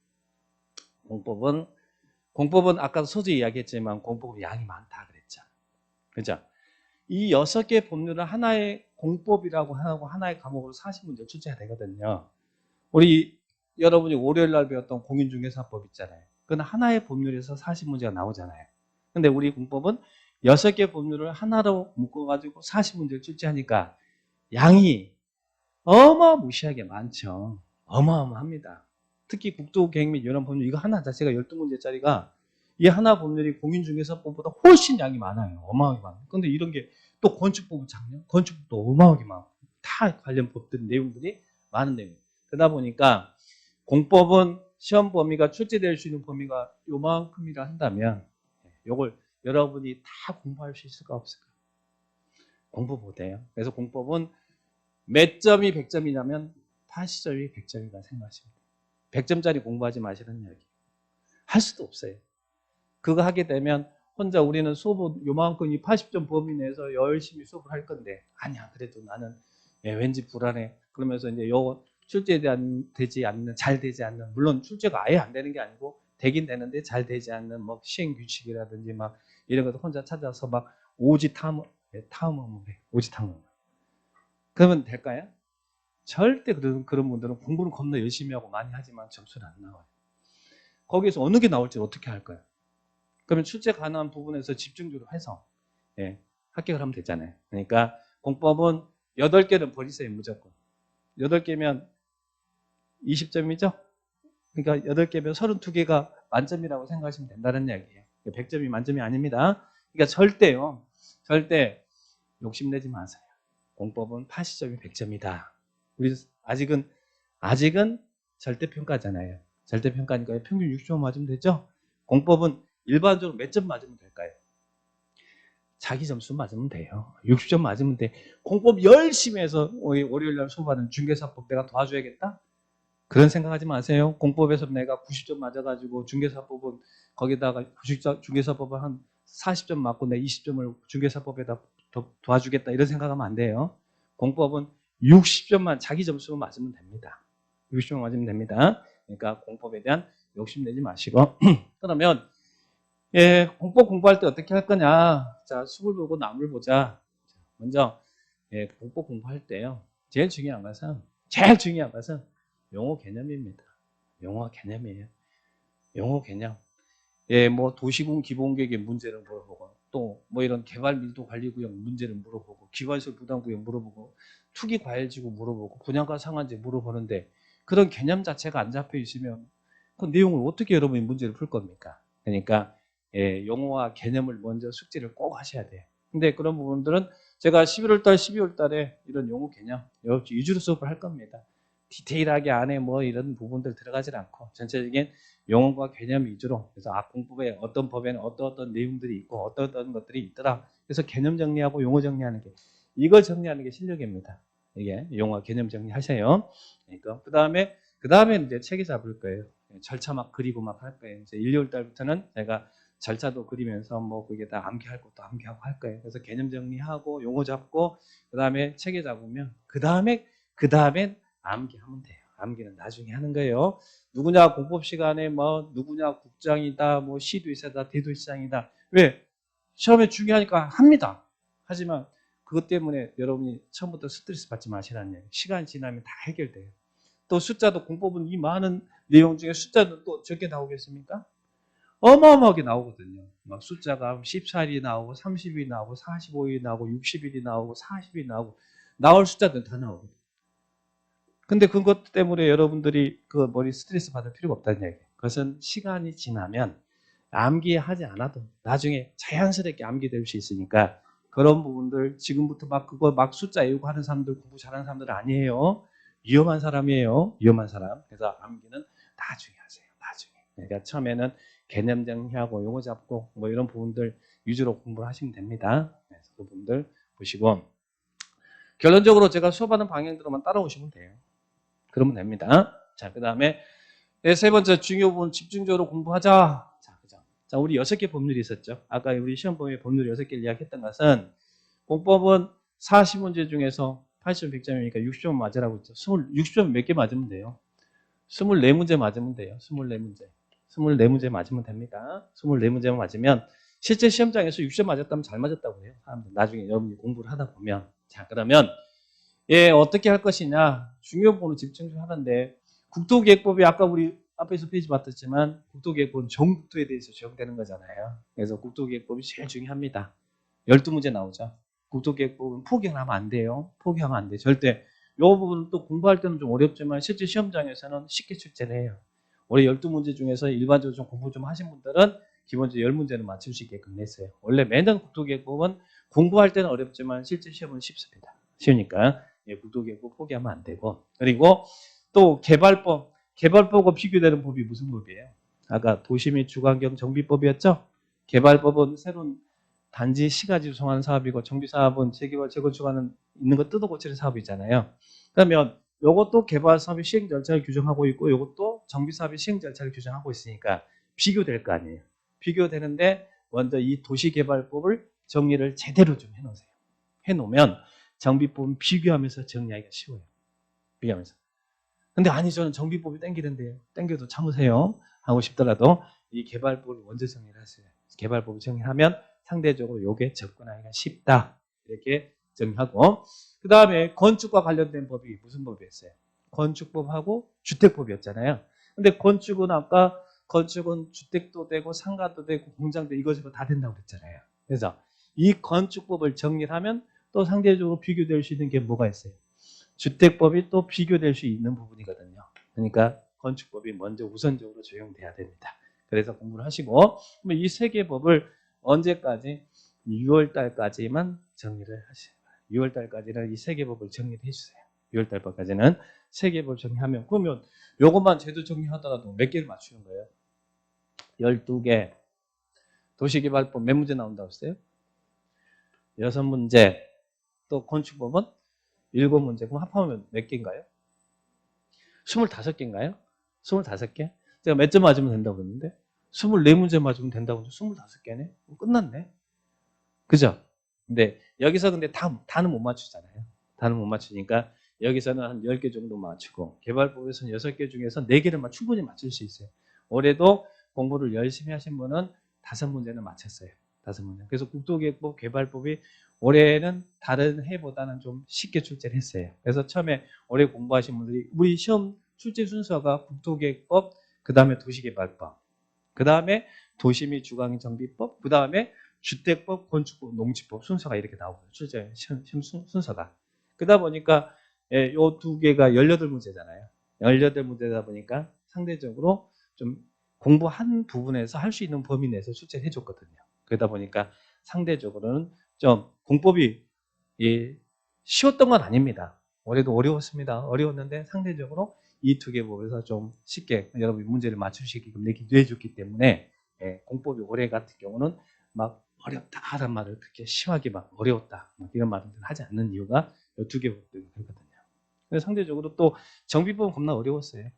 공법은 아까 소지 이야기했지만 공법은 양이 많다 그랬죠. 그죠? 이 6개 법률은 하나의 공법이라고 하고 하나의 과목으로 40문제 출제가 되거든요. 우리 여러분이 월요일 날 배웠던 공인중개사법 있잖아요. 그건 하나의 법률에서 40문제가 나오잖아요. 근데 우리 공법은 6개 법률을 하나로 묶어가지고 40문제를 출제하니까 양이 어마무시하게 많죠. 어마어마합니다. 특히 국토계획 및 연안법률 이거 하나 자체가 12문제짜리가 이 하나 법률이 공인중개사법보다 훨씬 양이 많아요. 어마어마하게 많아요. 근데 이런 게 또 건축법은 작년 건축법도 어마어마하게 많고 다 관련 법들 내용들이 많은 내용. 그러다 보니까 공법은 시험 범위가 출제될 수 있는 범위가 요만큼이라 한다면 이걸 여러분이 다 공부할 수 있을까 없을까? 공부 못해요. 그래서 공법은 몇 점이 100점이냐면 80점이 100점이라 생각하시면 돼요. 100점짜리 공부하지 마시는 이야기. 할 수도 없어요. 그거 하게 되면 혼자 우리는 수업은 요만큼 이 80점 범위 내에서 열심히 수업을 할 건데 아니야 그래도 나는 왠지 불안해. 그러면서 이제 요 출제되지 않는 잘 되지 않는 물론 출제가 아예 안 되는 게 아니고 되긴 되는데 잘 되지 않는 뭐 시행 규칙이라든지 막 이런 것도 혼자 찾아서 막 오지 탐험을 해. 오지 탐험. 그러면 될까요? 절대 그런 분들은 공부는 겁나 열심히 하고 많이 하지만 점수는 안 나와요. 거기에서 어느 게 나올지 어떻게 할까요? 그러면 출제 가능한 부분에서 집중적으로 해서 합격을 하면 되잖아요. 그러니까 공법은 8개는 버리세요. 무조건. 8개면 20점이죠? 그러니까 8개면 32개가 만점이라고 생각하시면 된다는 이야기예요. 100점이 만점이 아닙니다. 그러니까 절대 욕심내지 마세요. 공법은 80점이 100점이다. 우리 아직은 절대평가잖아요. 절대평가니까 평균 60점 맞으면 되죠? 공법은 일반적으로 몇 점 맞으면 될까요? 자기 점수 맞으면 돼요. 60점 맞으면 돼. 공법 열심히 해서 월요일날 수업하는 중개사법 내가 도와줘야겠다? 그런 생각하지 마세요. 공법에서 내가 90점 맞아가지고 중개사법은 거기다가 중개사법은 한 40점 맞고 내 20점을 중개사법에다 도와주겠다 이런 생각하면 안 돼요. 공법은 60점만 자기 점수만 맞으면 됩니다. 60점 맞으면 됩니다. 그러니까 공법에 대한 욕심내지 마시고 그러면 공법 공부할 때 어떻게 할 거냐? 자, 숲을 보고 나무를 보자. 먼저 공법 공부할 때요. 제일 중요한 것은 용어 개념입니다. 용어 개념이에요. 용어 개념. 뭐 도시군 기본계획의 문제를 물어보고 또 뭐 이런 개발 밀도 관리구역 문제를 물어보고 기관설 부담구역 물어보고 투기 과열지구 물어보고 분양가 상한제 물어보는데 그런 개념 자체가 안 잡혀 있으면 그 내용을 어떻게 여러분이 문제를 풀 겁니까? 그러니까 용어와 개념을 먼저 숙지를 꼭 하셔야 돼요. 근데 그런 부분들은 제가 11월 달, 12월 달에 이런 용어 개념 위주로 수업을 할 겁니다. 디테일하게 안에 뭐 이런 부분들 들어가질 않고 전체적인 용어과 개념 위주로 그래서 공법에 어떤 법에는 어떤 내용들이 있고 어떤 것들이 있더라. 그래서 개념 정리하고 용어 정리하는 게 이걸 정리하는 게 실력입니다. 이게 용어 개념 정리하세요. 그러니까 그다음에 이제 체계 잡을 거예요. 절차 막 그리고 막 할 거예요. 이제 1, 2월 달부터는 제가 절차도 그리면서 뭐 그게 다 암기할 것도 암기하고 할 거예요. 그래서 개념 정리하고 용어 잡고 그다음에 체계 잡으면 그다음에 암기하면 돼요. 암기는 나중에 하는 거예요. 누구냐 공법 시간에 뭐 누구냐 국장이다 뭐 시도의사다 대도시장이다. 왜? 시험에 중요하니까 합니다. 하지만 그것 때문에 여러분이 처음부터 스트레스 받지 마시라는 얘기예요. 시간 지나면 다 해결돼요. 또 숫자도 공법은 이 많은 내용 중에 숫자도 또 적게 나오겠습니까? 어마어마하게 나오거든요. 막 숫자가 14일이 나오고 30일이 나오고 45일이 나오고 60일이 나오고 40일이 나오고 나올 숫자들 다 나오거든요. 근데 그것 때문에 여러분들이 그 머리 스트레스 받을 필요가 없다는 얘기예요. 그것은 시간이 지나면 암기하지 않아도 나중에 자연스럽게 암기될 수 있으니까 그런 부분들 지금부터 막 그거 막 숫자 외우고 하는 사람들 공부 잘하는 사람들 아니에요. 위험한 사람이에요. 위험한 사람. 그래서 암기는 나중에 하세요. 나중에. 그러니까 처음에는 개념 정리하고 용어 잡고 뭐 이런 부분들 위주로 공부를 하시면 됩니다. 그래서 그 부분들 보시고 결론적으로 제가 수업하는 방향대로만 따라오시면 돼요. 그러면 됩니다. 자, 그 다음에 세 번째 중요 부분 집중적으로 공부하자. 자, 그죠? 자, 우리 6개 법률이 있었죠. 아까 우리 시험 범위 법률 6개를 이야기했던 것은 공법은 40문제 중에서 80점 100점이니까 60점 맞으라고 했죠. 60점 몇 개 맞으면 돼요? 24문제 맞으면 돼요. 24문제. 24문제 맞으면 됩니다. 24문제만 맞으면 실제 시험장에서 60점 맞았다면 잘 맞았다고 해요. 사람들 나중에 여러분이 공부를 하다 보면. 자, 그러면 어떻게 할 것이냐 중요 부분을 집중 좀 하는데 국토계획법이 아까 우리 앞에서 페이지 봤었지만 국토계획법은 전국토에 대해서 적용되는 거잖아요. 그래서 국토계획법이 제일 중요합니다. 12문제 나오죠. 국토계획법은 포기하면 안 돼요. 포기하면 안 돼요. 절대. 이 부분은 또 공부할 때는 좀 어렵지만 실제 시험장에서는 쉽게 출제를 해요. 올해 12문제 중에서 일반적으로 좀 공부 좀 하신 분들은 기본적으로 10문제는 맞출 수 있게끔 냈어요. 원래 매년 국토계획법은 공부할 때는 어렵지만 실제 시험은 쉽습니다. 쉬우니까 국토계획법 포기하면 안 되고 그리고 또 개발법과 비교되는 법이 무슨 법이에요? 아까 도시 및 주거환경 정비법이었죠? 개발법은 새로운 단지 시가지 구성하는 사업이고 정비사업은 재개발 재건축하는 있는 거 뜯어 고치는 사업이잖아요. 그러면 이것도 개발 사업의 시행 절차를 규정하고 있고 이것도 정비사업의 시행 절차를 규정하고 있으니까 비교될 거 아니에요. 비교되는데 먼저 이 도시개발법을 정리를 제대로 좀 해놓으세요. 해놓으면 정비법은 비교하면서 정리하기가 쉬워요. 비교하면서. 근데 아니 저는 정비법이 땡기는데요. 땡겨도 참으세요. 하고 싶더라도 이 개발법을 먼저 정리를 하세요. 개발법을 정리하면 상대적으로 요게 접근하기가 쉽다. 이렇게 정리하고 그 다음에 건축과 관련된 법이 무슨 법이었어요? 건축법하고 주택법이었잖아요. 근데 건축은 아까 건축은 주택도 되고 상가도 되고 공장도 이것저것 다 된다고 그랬잖아요. 그래서 이 건축법을 정리하면 또 상대적으로 비교될 수 있는 게 뭐가 있어요? 주택법이 또 비교될 수 있는 부분이거든요. 그러니까 건축법이 먼저 우선적으로 적용돼야 됩니다. 그래서 공부를 하시고 이 세 개 법을 언제까지? 6월 달까지만 정리를 하세요. 6월 달까지는 이 세 개 법을 정리를 해주세요. 6월 달까지는 세 개 법 정리하면 그러면 이것만 제도 정리하더라도 몇 개를 맞추는 거예요? 12개. 도시개발법 몇 문제 나온다고 했어요? 6문제. 또 건축법은 7문제. 그럼 합하면 몇 개인가요? 25개인가요? 25개? 제가 몇 점 맞으면 된다고 그랬는데 24문제 맞으면 된다고 했는데 25개네? 끝났네. 그죠? 근데 여기서 근데 다는 못 맞추잖아요. 다는 못 맞추니까 여기서는 한 10개 정도 맞추고 개발법에서는 6개 중에서 4개를 충분히 맞출 수 있어요. 올해도 공부를 열심히 하신 분은 5문제는 맞췄어요. 5문제. 그래서 국토기획법, 개발법이 올해는 다른 해보다는 좀 쉽게 출제를 했어요. 그래서 처음에 올해 공부하신 분들이 우리 시험 출제 순서가 국토기획법, 그 다음에 도시개발법, 그 다음에 도시 및 주거환경정비법, 그 다음에 주택법, 건축법, 농지법 순서가 이렇게 나오고요. 출제 시험 순서가. 그러다 보니까 이 2개가 18문제잖아요. 18문제다 보니까 상대적으로 좀 공부한 부분에서 할 수 있는 범위 내에서 출제를 해줬거든요. 그러다 보니까 상대적으로는 좀 공법이 쉬웠던 건 아닙니다. 올해도 어려웠습니다. 어려웠는데 상대적으로 이 2개 법에서 좀 쉽게 여러분이 문제를 맞추시게끔 내줬기 때문에 공법이 올해 같은 경우는 막 어렵다라는 말을 그렇게 심하게 막 어려웠다 이런 말을 하지 않는 이유가 이 2개 법 때문에 그렇거든요. 그래서 상대적으로 또 정비법은 겁나 어려웠어요.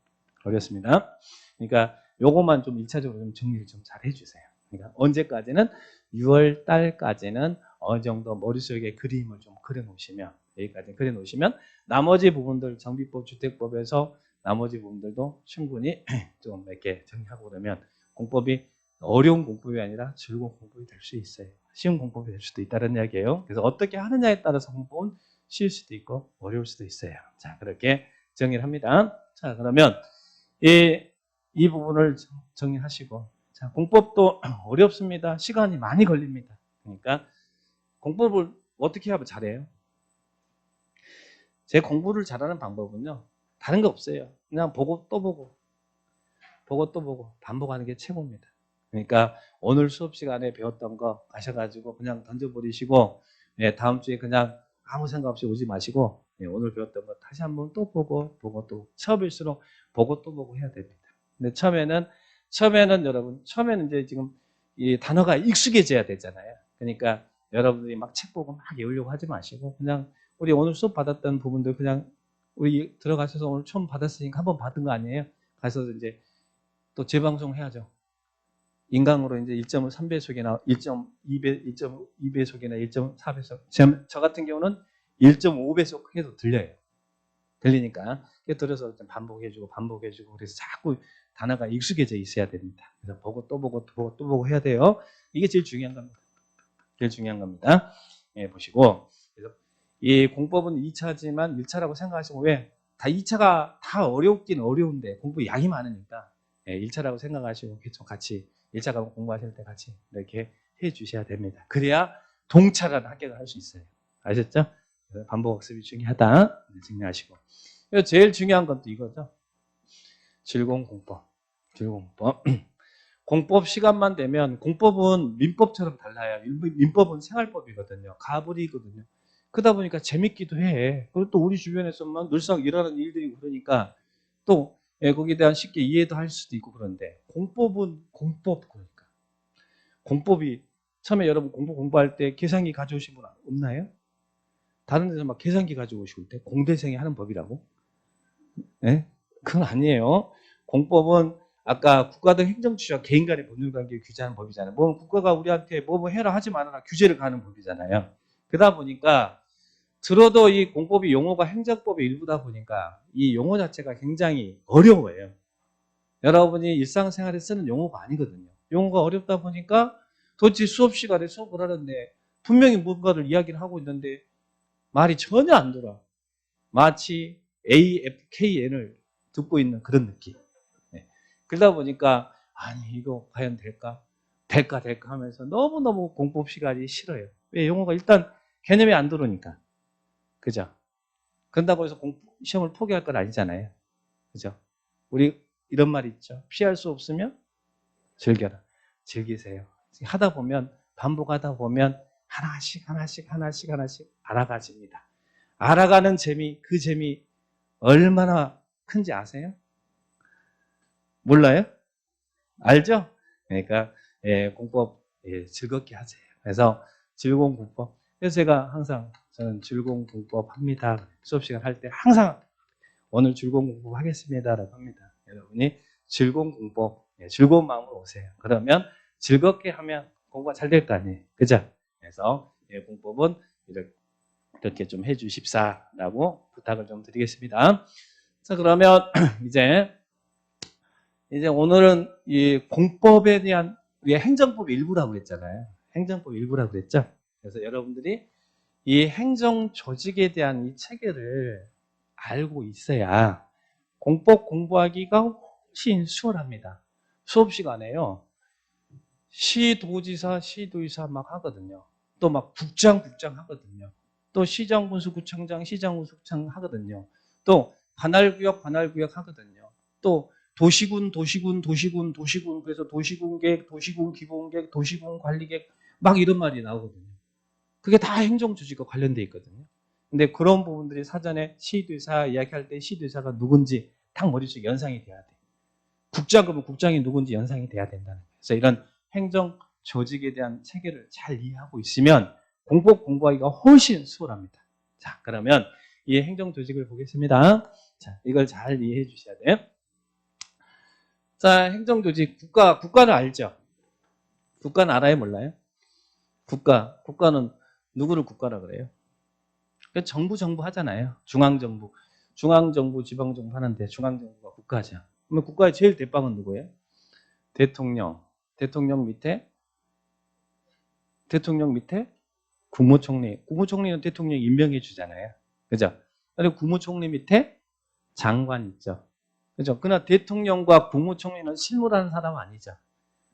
어렵습니다. 그러니까 요것만 좀 1차적으로 좀 정리를 좀 잘 해주세요. 그러니까 언제까지는 6월 달까지는 어느 정도 머릿속에 그림을 좀 그려놓으시면 여기까지 그려놓으시면 나머지 부분들 정비법, 주택법에서 나머지 부분들도 충분히 좀 이렇게 정리하고 그러면 공법이 어려운 공법이 아니라 즐거운 공법이 될 수 있어요. 쉬운 공법이 될 수도 있다는 이야기예요. 그래서 어떻게 하느냐에 따라서 공법은 쉬울 수도 있고 어려울 수도 있어요. 자, 그렇게 정리를 합니다. 자, 그러면 이 부분을 정리하시고 자, 공법도 어렵습니다. 시간이 많이 걸립니다. 그러니까 공법을 어떻게 하면 잘해요? 제 공부를 잘하는 방법은요. 다른 거 없어요. 그냥 보고 또 보고 보고 또 보고 반복하는 게 최고입니다. 그러니까 오늘 수업 시간에 배웠던 거 가셔가지고 그냥 던져버리시고 다음 주에 그냥 아무 생각 없이 오지 마시고 오늘 배웠던 거 다시 한번 또 보고 또 처음일수록 보고 또 보고 해야 됩니다. 근데 처음에는 여러분 처음에는 이제 지금 이 단어가 익숙해져야 되잖아요. 그러니까 여러분들이 막 책 보고 막 외우려고 하지 마시고 그냥 우리 오늘 수업 받았던 부분들 그냥 우리 들어가셔서 오늘 처음 받았으니까 한번 받은 거 아니에요? 가서 이제 또 재방송 해야죠. 인강으로 이제 1.3배속이나 1.2배속이나 1.4배속. 저 같은 경우는 1.5배속 해도 들려요. 들리니까. 들어서 반복해주고 그래서 자꾸 단어가 익숙해져 있어야 됩니다. 그래서 보고 또 보고 또 보고 해야 돼요. 이게 제일 중요한 겁니다. 제일 중요한 겁니다. 보시고. 그래서 이 공법은 2차지만 1차라고 생각하시고 왜? 다 2차가 다 어렵긴 어려운데 공부 양이 많으니까 1차라고 생각하시고 같이 1차 과목 공부하실 때 같이 이렇게 해 주셔야 됩니다. 그래야 동차라는 합격을 할 수 있어요. 아셨죠? 반복 학습이 중요하다. 정리하시고. 제일 중요한 건 또 이거죠. 즐거운 공법. 공법 시간만 되면 공법은 민법처럼 달라요. 민법은 생활법이거든요. 가불이거든요. 그러다 보니까 재밌기도 해. 그리고 또 우리 주변에서만 늘상 일어나는 일들이 그러니까 또 거기에 대한 쉽게 이해도 할 수도 있고 그런데 공법은 공법 그러니까 공법이 처음에 여러분 공부할 때 계산기 가져오신 분 없나요? 다른 데서 막 계산기 가져오시고 때 공대생이 하는 법이라고? 네? 그건 아니에요. 공법은 아까 국가 등 행정주체와 개인 간의 법률관계를 규제하는 법이잖아요. 뭐 국가가 우리한테 뭐 해라 하지 말아라 규제를 가는 법이잖아요. 그러다 보니까 들어도 이 공법이 용어가 행정법의 일부다 보니까 이 용어 자체가 굉장히 어려워요. 여러분이 일상생활에 쓰는 용어가 아니거든요. 용어가 어렵다 보니까 도대체 수업 시간에 수업을 하는데 분명히 뭔가를 이야기를 하고 있는데 말이 전혀 안 돌아. 마치 AFKN을 듣고 있는 그런 느낌. 그러다 보니까 아니 이거 과연 될까 하면서 너무너무 공법 시간이 싫어요. 왜? 용어가 일단 개념이 안 들어오니까. 그죠? 그런다고 해서 시험을 포기할 건 아니잖아요. 그죠? 우리 이런 말이 있죠. 피할 수 없으면 즐겨라. 즐기세요. 하다 보면 반복하다 보면 하나씩 알아가집니다. 알아가는 재미, 그 재미 얼마나 큰지 아세요? 몰라요? 알죠? 그러니까 공법 예, 즐겁게 하세요. 그래서 즐거운 공법. 그래서 제가 항상 저는 즐거운 공법 합니다. 수업 시간 할 때 항상 오늘 즐거운 공법 하겠습니다라고 합니다. 여러분이 즐거운 공법, 예, 즐거운 마음으로 오세요. 그러면 즐겁게 하면 공부가 잘 될 거 아니에요. 그죠? 그래서 예, 공법은 이렇게 좀 해주십사라고 부탁을 좀 드리겠습니다. 자, 그러면 이제 오늘은 이 공법에 대한 우리 행정법 일부라고 그랬잖아요. 행정법 일부라고 그랬죠. 그래서 여러분들이 이 행정 조직에 대한 이 체계를 알고 있어야 공법 공부하기가 훨씬 수월합니다. 수업 시간에요. 시도지사, 시도의사 막 하거든요. 또 막 국장 하거든요. 또 시장군수, 구청장, 시장군수, 구청 하거든요. 또 관할구역 하거든요. 또 도시군, 그래서 도시군계획, 도시군 기본계획, 도시군 관리계획 막 이런 말이 나오거든요. 그게 다 행정조직과 관련돼 있거든요. 근데 그런 부분들이 사전에 시도의사 이야기할 때 시도의사가 누군지 딱 머릿속에 연상이 돼야 돼. 국장 그러면 국장이 누군지 연상이 돼야 된다는 거예요. 그래서 이런 행정 조직에 대한 체계를 잘 이해하고 있으면 공법 공부하기가 훨씬 수월합니다. 자, 그러면 이 행정 조직을 보겠습니다. 자, 이걸 잘 이해해 주셔야 돼요. 자, 행정 조직 국가는 알죠? 국가는 알아요, 몰라요? 국가는 누구를 국가라 그래요? 정부 하잖아요. 중앙정부, 지방정부 하는데 중앙정부가 국가죠. 그러면 국가의 제일 대빵은 누구예요? 대통령 밑에 국무총리는 대통령이 임명해 주잖아요. 그죠? 그리고 국무총리 밑에 장관 있죠. 그죠? 그러나 대통령과 국무총리는 실무라는 사람은 아니죠.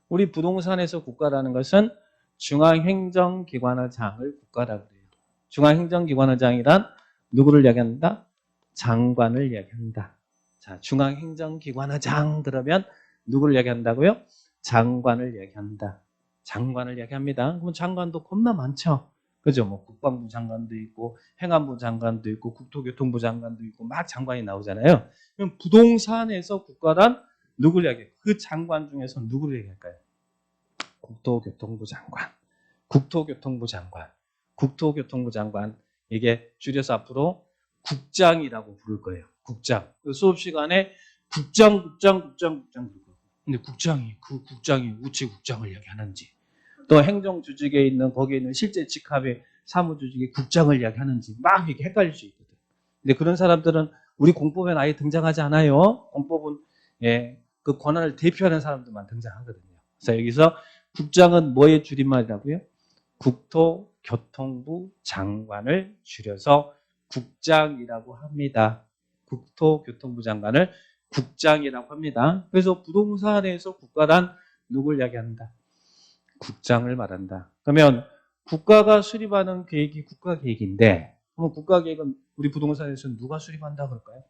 우리 부동산에서 국가라는 것은 중앙행정기관의 장을 국가라고 해요. 중앙행정기관의 장이란 누구를 이야기한다? 장관을 이야기한다. 자, 중앙행정기관의 장 그러면 누구를 이야기한다고요? 장관을 이야기한다. 장관을 이야기합니다. 그럼 장관도 겁나 많죠. 그죠? 뭐 국방부 장관도 있고 행안부 장관도 있고 국토교통부 장관도 있고 막 장관이 나오잖아요. 그럼 부동산에서 국가란 누구를 이야기해요? 그 장관 중에서 누구를 얘기할까요? 국토교통부 장관. 이게 줄여서 앞으로 국장이라고 부를 거예요. 국장. 수업 시간에 국장 부를 거예요. 근데 국장이 우체 국장을 이야기하는지, 또 행정조직에 있는 거기에 있는 실제 직함의 사무조직의 국장을 이야기하는지 막 이렇게 헷갈릴 수 있거든. 근데 그런 사람들은 우리 공법에 아예 등장하지 않아요. 공법은 예, 그 권한을 대표하는 사람들만 등장하거든요. 그래서 여기서 국장은 뭐의 줄임말이라고요? 국토교통부 장관을 줄여서 국장이라고 합니다. 국토교통부 장관을 국장이라고 합니다. 그래서 부동산에서 국가란 누굴 이야기한다? 국장을 말한다. 그러면 국가가 수립하는 계획이 국가계획인데 그럼 국가계획은 우리 부동산에서는 누가 수립한다 그럴까요?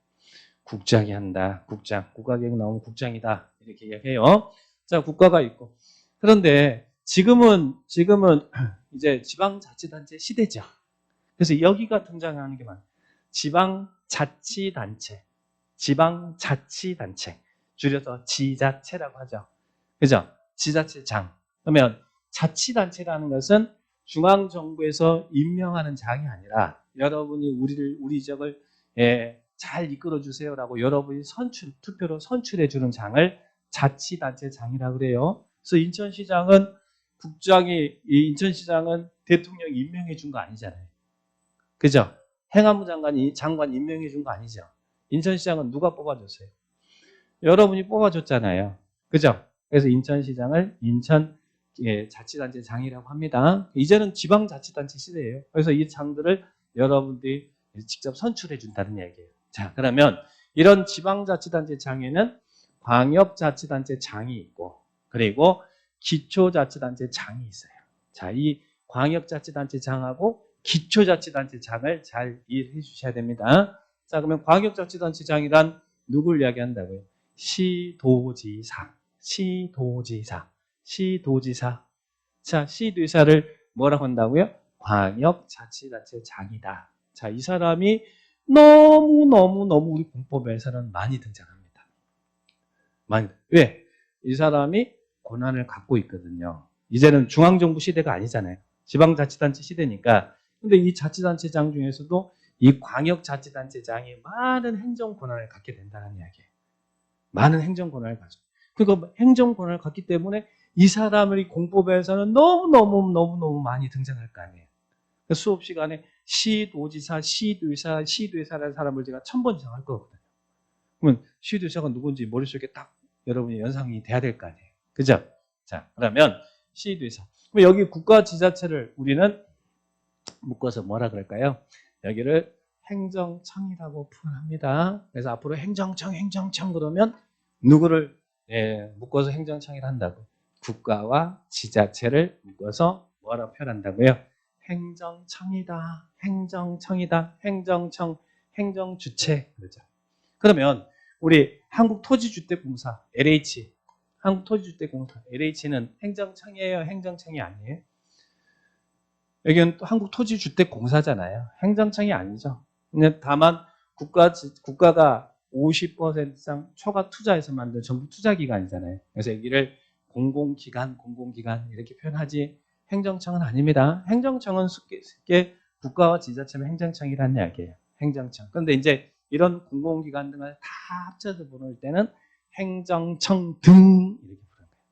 국장이 한다. 국가계획 나오면 국장이다. 이렇게 이야기해요. 자, 국가가 있고. 그런데 지금은 이제 지방자치단체 시대죠. 그래서 여기가 등장하는 게 많아요. 지방자치단체. 줄여서 지자체라고 하죠. 그죠? 지자체장. 그러면 자치단체라는 것은 중앙정부에서 임명하는 장이 아니라 여러분이 우리 지역을 잘 이끌어주세요라고 여러분이 투표로 선출해주는 장을 자치단체장이라고 그래요. 그래서 인천시장은 대통령이 임명해준 거 아니잖아요. 그죠? 행안부 장관 임명해준 거 아니죠. 인천시장은 누가 뽑아줬어요? 여러분이 뽑아줬잖아요. 그죠? 그래서 인천시장을 자치단체장이라고 합니다. 이제는 지방자치단체 시대예요. 그래서 이 장들을 여러분들이 직접 선출해 준다는 얘기예요. 자, 그러면 이런 지방자치단체장에는 광역자치단체장이 있고 그리고 기초자치단체장이 있어요. 자, 이 광역자치단체장하고 기초자치단체장을 잘 이해해 주셔야 됩니다. 자, 그러면 광역자치단체장이란 누굴 이야기한다고요? 시도지사. 자, 시도지사를 뭐라고 한다고요? 광역자치단체장이다. 자, 이 사람이 너무 우리 공법에서는 많이 등장합니다. 왜? 이 사람이 권한을 갖고 있거든요. 이제는 중앙정부 시대가 아니잖아요. 지방자치단체 시대니까. 근데 이 자치단체장 중에서도 이 광역자치단체장이 많은 행정 권한을 갖게 된다는 이야기예요. 많은 행정 권한을 가져. 그러니까 행정 권한을 갖기 때문에 이 사람의 공법에서는 너무너무 많이 등장할 거 아니에요. 수업 시간에 시도지사, 시도의사라는 사람을 제가 1000번 이상 할 거거든요. 그러면 시도의사가 누군지 머릿속에 딱 여러분이 연상이 돼야 될 거 아니에요. 그죠? 자, 그러면 시도의사. 그럼 여기 국가지자체를 우리는 묶어서 뭐라 그럴까요? 여기를 행정청이라고 표현합니다. 그래서 앞으로 행정청 그러면 누구를 묶어서 행정청이라 한다고? 국가와 지자체를 묶어서 뭐라고 표현한다고요? 행정청이다. 행정청, 행정주체. 그러죠. 그러면 우리 한국토지주택공사, LH, 한국토지주택공사, LH는 행정청이에요? 행정청이 아니에요? 여기는 또 한국토지주택공사잖아요. 행정청이 아니죠. 다만 국가가 50% 이상 초과 투자해서 만든 정부 투자기관이잖아요. 그래서 여기를 공공기관 이렇게 표현하지 행정청은 아닙니다. 행정청은 쉽게 국가와 지자체는 행정청이라는 이야기예요. 행정청. 그런데 이제 이런 공공기관 등을 다 합쳐서 부를 때는 행정청 등 이렇게 부르는 거예요.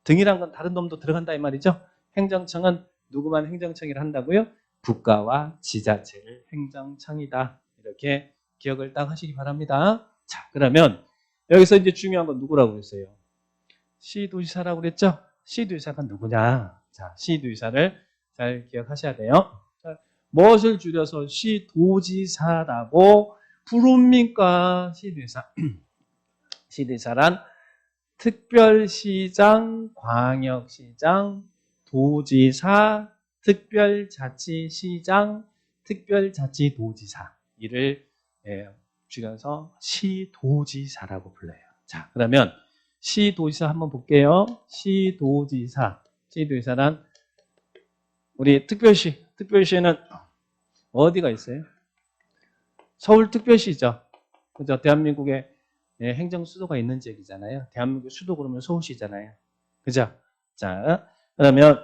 등이란 건 다른 놈도 들어간다 이 말이죠. 행정청은 누구만 행정청이라 한다고요? 국가와 지자체를 행정청이다. 이렇게 기억을 딱 하시기 바랍니다. 자, 그러면 여기서 이제 중요한 건 누구라고 그랬어요? 시도지사라고 그랬죠? 시도지사가 누구냐? 자, 시도지사를 잘 기억하셔야 돼요. 자, 무엇을 줄여서 시도지사라고 부릅니까? 시도지사. 시도지사란 특별시장, 광역시장, 도지사, 특별자치시장, 특별자치도지사 이를 줄여서 시도지사라고 불러요. 자, 그러면 시도지사 한번 볼게요. 시도지사란 우리 특별시는 어디가 있어요? 서울특별시죠. 그죠? 대한민국의 행정 수도가 있는 지역이잖아요. 대한민국 수도 그러면 서울시잖아요. 그죠? 자, 그러면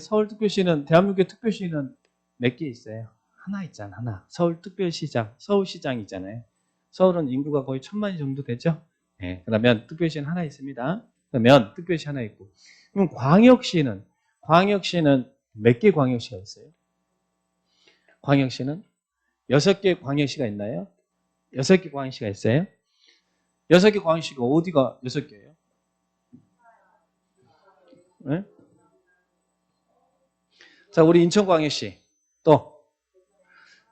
서울특별시는 대한민국의 특별시는 몇 개 있어요? 하나 있잖아, 하나. 서울특별시장, 서울시장 있잖아요. 서울은 인구가 거의 1000만이 정도 되죠? 네, 그러면 특별시는 하나 있습니다. 그러면 특별시 하나 있고. 그럼 광역시는 몇 개 광역시가 있어요? 광역시는 6개 광역시가 있나요? 6개 광역시가 있어요? 6개 광역시가 어디가 6개예요? 네? 자, 우리 인천광역시, 또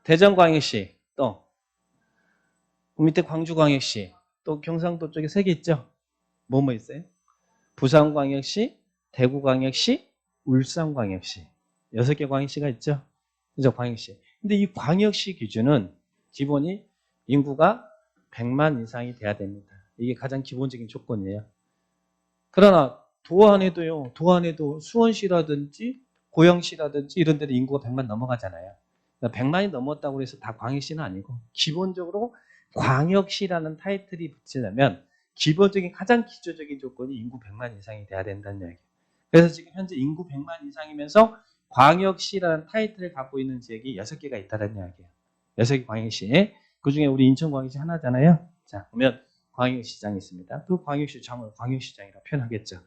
대전광역시, 또 밑에 광주광역시, 또 경상도 쪽에 3개 있죠? 뭐 있어요? 부산광역시, 대구광역시, 울산광역시 6개 광역시가 있죠? 그죠? 광역시. 근데 이 광역시 기준은 기본이 인구가 100만 이상이 돼야 됩니다. 이게 가장 기본적인 조건이에요. 그러나 도안에도 수원시라든지 고영시라든지 이런 데는 인구가 100만 넘어가잖아요. 100만이 넘었다고 해서 다 광역시는 아니고 기본적으로 광역시라는 타이틀이 붙이려면 가장 기초적인 조건이 인구 100만 이상이 돼야 된다는 얘기예요. 그래서 지금 현재 인구 100만 이상이면서 광역시라는 타이틀을 갖고 있는 지역이 6개가 있다는 이야기예요. 6개 광역시. 그중에 우리 인천광역시 하나잖아요. 자, 그러면 광역시장이 있습니다. 그 광역시장을 광역시장이라고 표현하겠죠.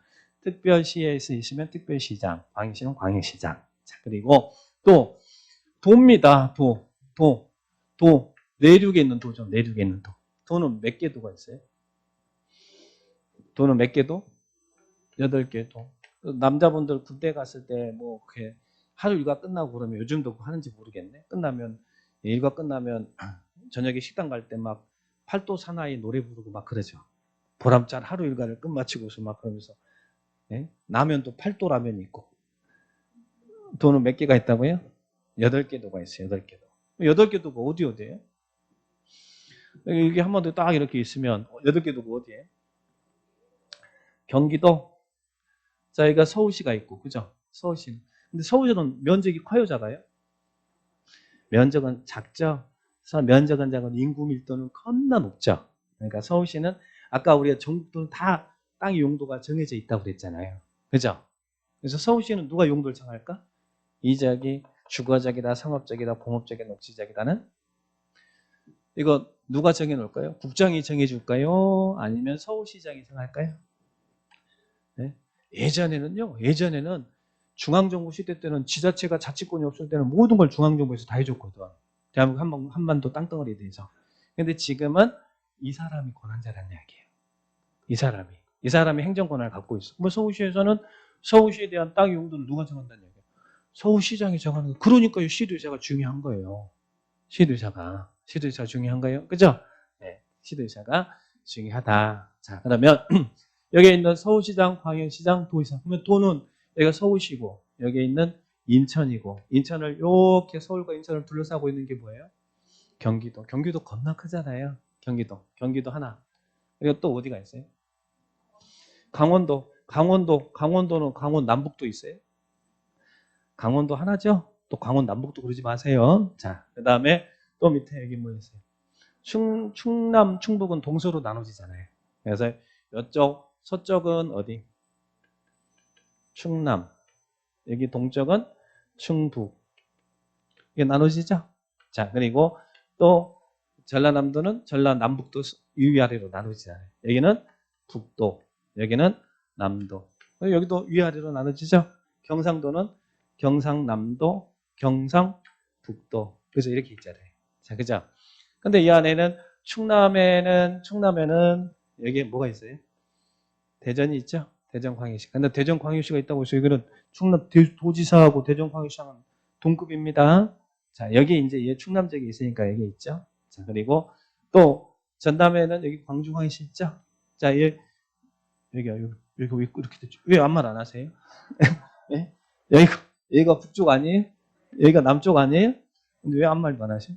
특별시에서 있으면 특별시장, 광역시는 광역시장. 자, 그리고 또 도입니다. 도. 내륙에 있는 도죠. 내륙에 있는 도. 도는 몇 개 도가 있어요? 도는 몇 개 도? 8개 도. 남자분들 군대 갔을 때 뭐 이렇게 하루 일과 끝나고 그러면 요즘도 하는지 모르겠네. 일과 끝나면 저녁에 식당 갈 때 막 팔도 사나이 노래 부르고 막 그러죠. 보람찬 하루 일과를 끝마치고서 막 그러면서 라면도 팔도 라면이 있고. 도는 몇 개가 있다고요? 8개 도가 있어요. 8개 도. 8개 도가 어디예요? 이게 한 번 더 딱 이렇게 있으면 8개 도가 어디예요? 경기도. 자, 여기가 서울시가 있고, 그죠? 서울시. 근데 서울시는 면적이 커요, 작아요? 면적은 작죠? 면적은 작은 인구 밀도는 겁나 높죠? 그러니까 서울시는 아까 우리가 전국도는 다 땅의 용도가 정해져 있다고 그랬잖아요. 그죠? 그래서 서울시는 누가 용도를 정할까? 이 지역이 주거적이다, 상업적이다, 공업적이다, 녹지적이다는 이거 누가 정해놓을까요? 국장이 정해줄까요? 아니면 서울시장이 정할까요? 네? 예전에는 중앙정부 시대 때는 지자체가 자치권이 없을 때는 모든 걸 중앙정부에서 다 해줬거든. 대한민국 한반도 땅덩어리에 대해서. 근데 지금은 이 사람이 권한자라는 이야기예요. 이 사람이 행정 권한을 갖고 있어. 뭐 서울시에서는 서울시에 대한 땅 용도를 누가 정한다는 얘기예요? 서울시장이 정하는 거예요. 그러니까 시도의사가 중요한 거예요. 시도의사가 중요한 거예요. 그죠? 네, 시도의사가 중요하다. 자, 그러면 여기에 있는 서울시장, 광역시장, 도의사. 그러면 도는 여기가 서울시고 여기에 있는 인천이고 인천을 이렇게 서울과 인천을 둘러싸고 있는 게 뭐예요? 경기도. 경기도 겁나 크잖아요. 경기도 하나. 그리고 또 어디가 있어요? 강원도는 강원 남북도 있어요. 강원도 하나죠? 또 강원 남북도 그러지 마세요. 자, 그 다음에 또 밑에 여기 뭐 있어요? 충남, 충북은 동서로 나눠지잖아요. 그래서 이쪽 서쪽은 어디? 충남. 여기 동쪽은 충북. 이게 나눠지죠? 자, 그리고 또 전라남도는 전라남북도 위아래로 나눠지잖아요. 여기는 북도, 여기는 남도. 여기도 위아래로 나눠지죠? 경상도는 경상남도, 경상북도. 그래서 이렇게 있잖아요. 자, 그죠? 근데 이 안에는 충남에는 여기에 뭐가 있어요? 대전이 있죠? 대전광역시. 근데 대전광역시가 있다고 해서 여기는 충남 도지사하고 대전광역시장은 동급입니다. 자, 여기 이제 얘 충남 지역에 있으니까 여기 있죠? 자, 그리고 또 전남에는 여기 광주광역시 있죠? 자, 여기가 왜 이렇게 됐죠? 왜 아무 말 안 하세요? 네? 여기가 북쪽 아니에요? 여기가 남쪽 아니에요? 근데 왜 아무 말도 안 하세요?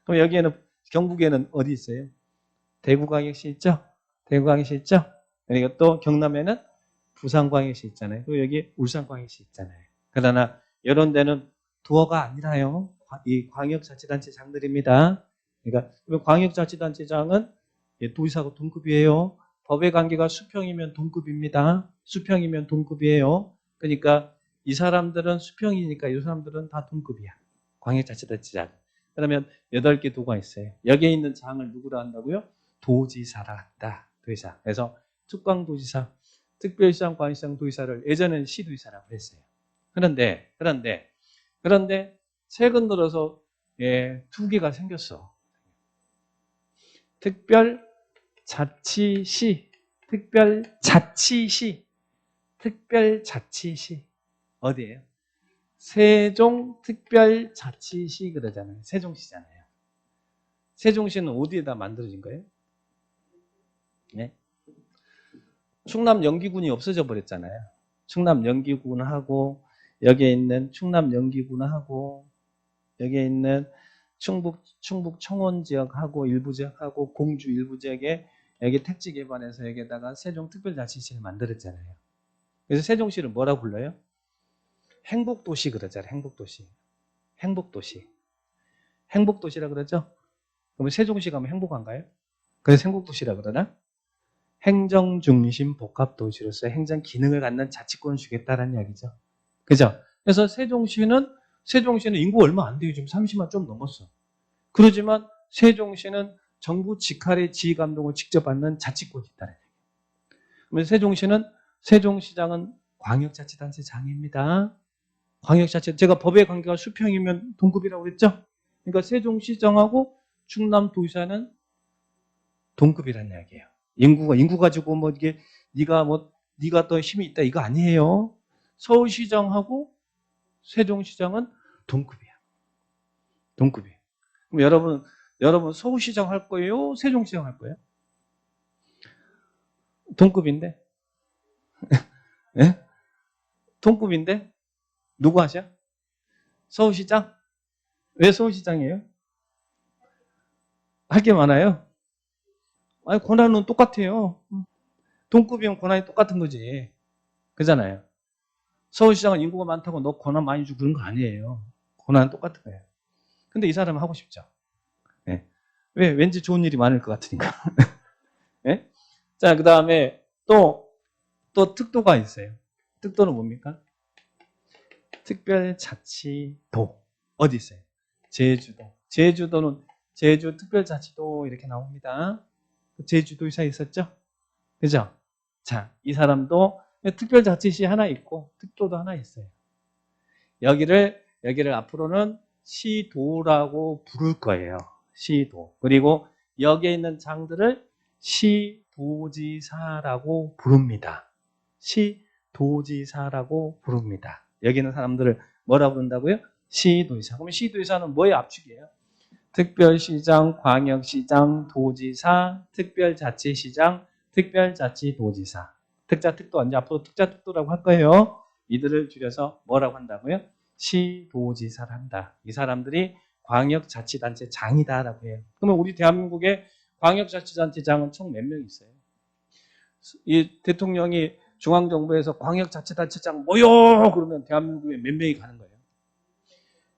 그럼 여기에는 경북에는 어디 있어요? 대구광역시 있죠? 대구광역시 있죠? 그리고 또 경남에는 부산광역시 있잖아요. 그리고 여기 울산광역시 있잖아요. 그러나 이런 데는 도어가 아니라요. 이 광역자치단체장들입니다. 그러니까 광역자치단체장은 도지사하고 동급이에요. 법의 관계가 수평이면 동급입니다. 수평이면 동급이에요. 그러니까 이 사람들은 수평이니까 이 사람들은 다 동급이야. 광역자치단체장. 그러면 8개 도가 있어요. 여기에 있는 장을 누구로 한다고요? 도지사라 한다. 도지사. 그래서 특광도지사, 특별시장, 광역시장, 도지사를 예전에는 시도지사라고 했어요. 그런데 최근 들어서 2개가 생겼어. 특별자치시 어디예요? 세종특별자치시 그러잖아요. 세종시잖아요. 세종시는 어디에다 만들어진 거예요? 네? 충남 영기군이 없어져 버렸잖아요. 충남 영기군하고 여기에 있는 충남 영기군하고 여기에 있는 충북 청원 지역하고 일부 지역하고 공주 일부 지역에 여기 택지 개발해서 여기에다가 세종특별자치시를 만들었잖아요. 그래서 세종시를 뭐라고 불러요? 행복도시 그러잖아요. 행복도시라 그러죠? 그러면 세종시 가면 행복한가요? 그래서 행복도시라 그러나? 행정중심 복합도시로서 행정 기능을 갖는 자치권을 주겠다는 이야기죠. 그죠? 그래서 세종시는 인구가 얼마 안 돼요. 지금 30만 좀 넘었어. 그러지만 세종시는 정부 직할의 지휘 감독을 직접 받는 자치권이 있다는 얘기예요. 그러면 세종시장은 광역자치단체장입니다. 제가 법의 관계가 수평이면 동급이라고 그랬죠? 그러니까 세종시장하고 충남도지사는 동급이라는 이야기예요. 인구 가지고 뭐 이게 네가 더 힘이 있다 이거 아니에요. 서울시장하고 세종시장은 동급이야. 그럼 여러분 서울시장 할 거예요? 세종시장 할 거예요? 동급인데? 네? 동급인데? 누구 하셔? 서울시장? 왜 서울시장이에요? 할 게 많아요. 아니 권한은 똑같아요. 동급이면 권한이 똑같은 거지. 그잖아요. 서울시장은 인구가 많다고 너 권한 많이 주고 그런 거 아니에요. 권한은 똑같은 거예요. 근데 이 사람은 하고 싶죠. 네. 왜? 왠지 좋은 일이 많을 것 같으니까. 네? 자, 그 다음에 또 특도가 있어요. 특도는 뭡니까? 특별자치도. 어디 있어요? 제주도. 제주도는 제주 특별자치도 이렇게 나옵니다. 제주도의사 있었죠? 그죠? 자, 이 사람도 특별자치시 하나 있고 특도도 하나 있어요. 여기를 앞으로는 시도라고 부를 거예요. 시도. 그리고 여기에 있는 장들을 시도지사라고 부릅니다. 시도지사라고 부릅니다. 여기 있는 사람들을 뭐라 부른다고요? 시도지사. 그러면 시도지사는 뭐의 압축이에요? 특별시장, 광역시장, 도지사, 특별자치시장, 특별자치도지사. 특자, 특도, 이제 앞으로 특자, 특도라고 할 거예요. 이들을 줄여서 뭐라고 한다고요? 시도지사를 한다. 이 사람들이 광역자치단체장이다라고 해요. 그러면 우리 대한민국의 광역자치단체장은 총 몇 명 있어요? 이 대통령이 중앙정부에서 광역자치단체장 모여! 그러면 대한민국에 몇 명이 가는 거예요?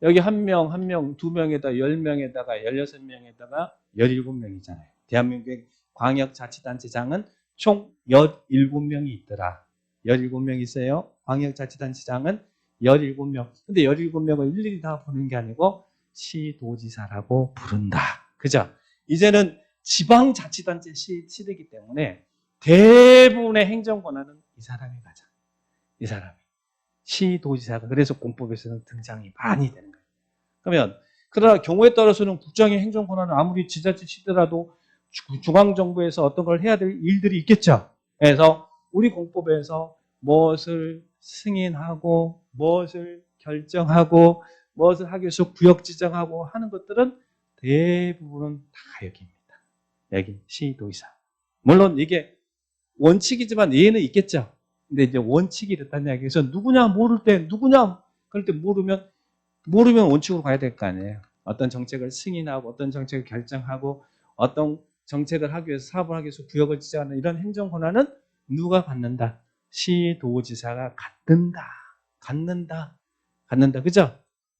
여기 한 명, 2명에다 10명에다가 16명에다가 17명이잖아요. 대한민국의 광역자치단체장은 총 17명이 있더라. 17명 있어요. 광역자치단체장은 17명. 근데 17명을 일일이 다 부르는 게 아니고 시도지사라고 부른다. 그죠? 이제는 지방자치단체 시대이기 때문에 대부분의 행정권한은 이 사람이 가져. 이 사람이. 시도지사가 그래서 공법에서는 등장이 많이 되는 거예요. 그러나 경우에 따라서는 국장의 행정권한은 아무리 지자체 시더라도 중앙정부에서 어떤 걸 해야 될 일들이 있겠죠. 그래서 우리 공법에서 무엇을 승인하고 무엇을 결정하고 무엇을 하기 위해서 구역 지정하고 하는 것들은 대부분은 다 여기입니다. 여기 시도지사. 물론 이게 원칙이지만 예는 있겠죠. 근데 이제 원칙이 됐다는 이야기. 그래서 누구냐 모를 때 누구냐 그럴 때 모르면 원칙으로 가야 될 거 아니에요. 어떤 정책을 승인하고 어떤 정책을 결정하고 어떤 정책을 하기 위해서 사업을 하기 위해서 구역을 지정하는 이런 행정 권한은 누가 갖는다? 시도지사가 갖는다.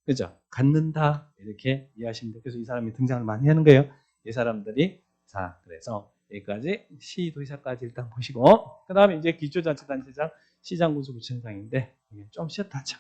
그죠? 갖는다. 이렇게 이해하시면 돼요. 그래서 이 사람이 등장을 많이 하는 거예요. 이 사람들이. 자, 그래서 여기까지 시도지사까지 일단 보시고 그 다음에 이제 기초자치단체장, 시장군수구청장인데 좀 쉬었다 하죠.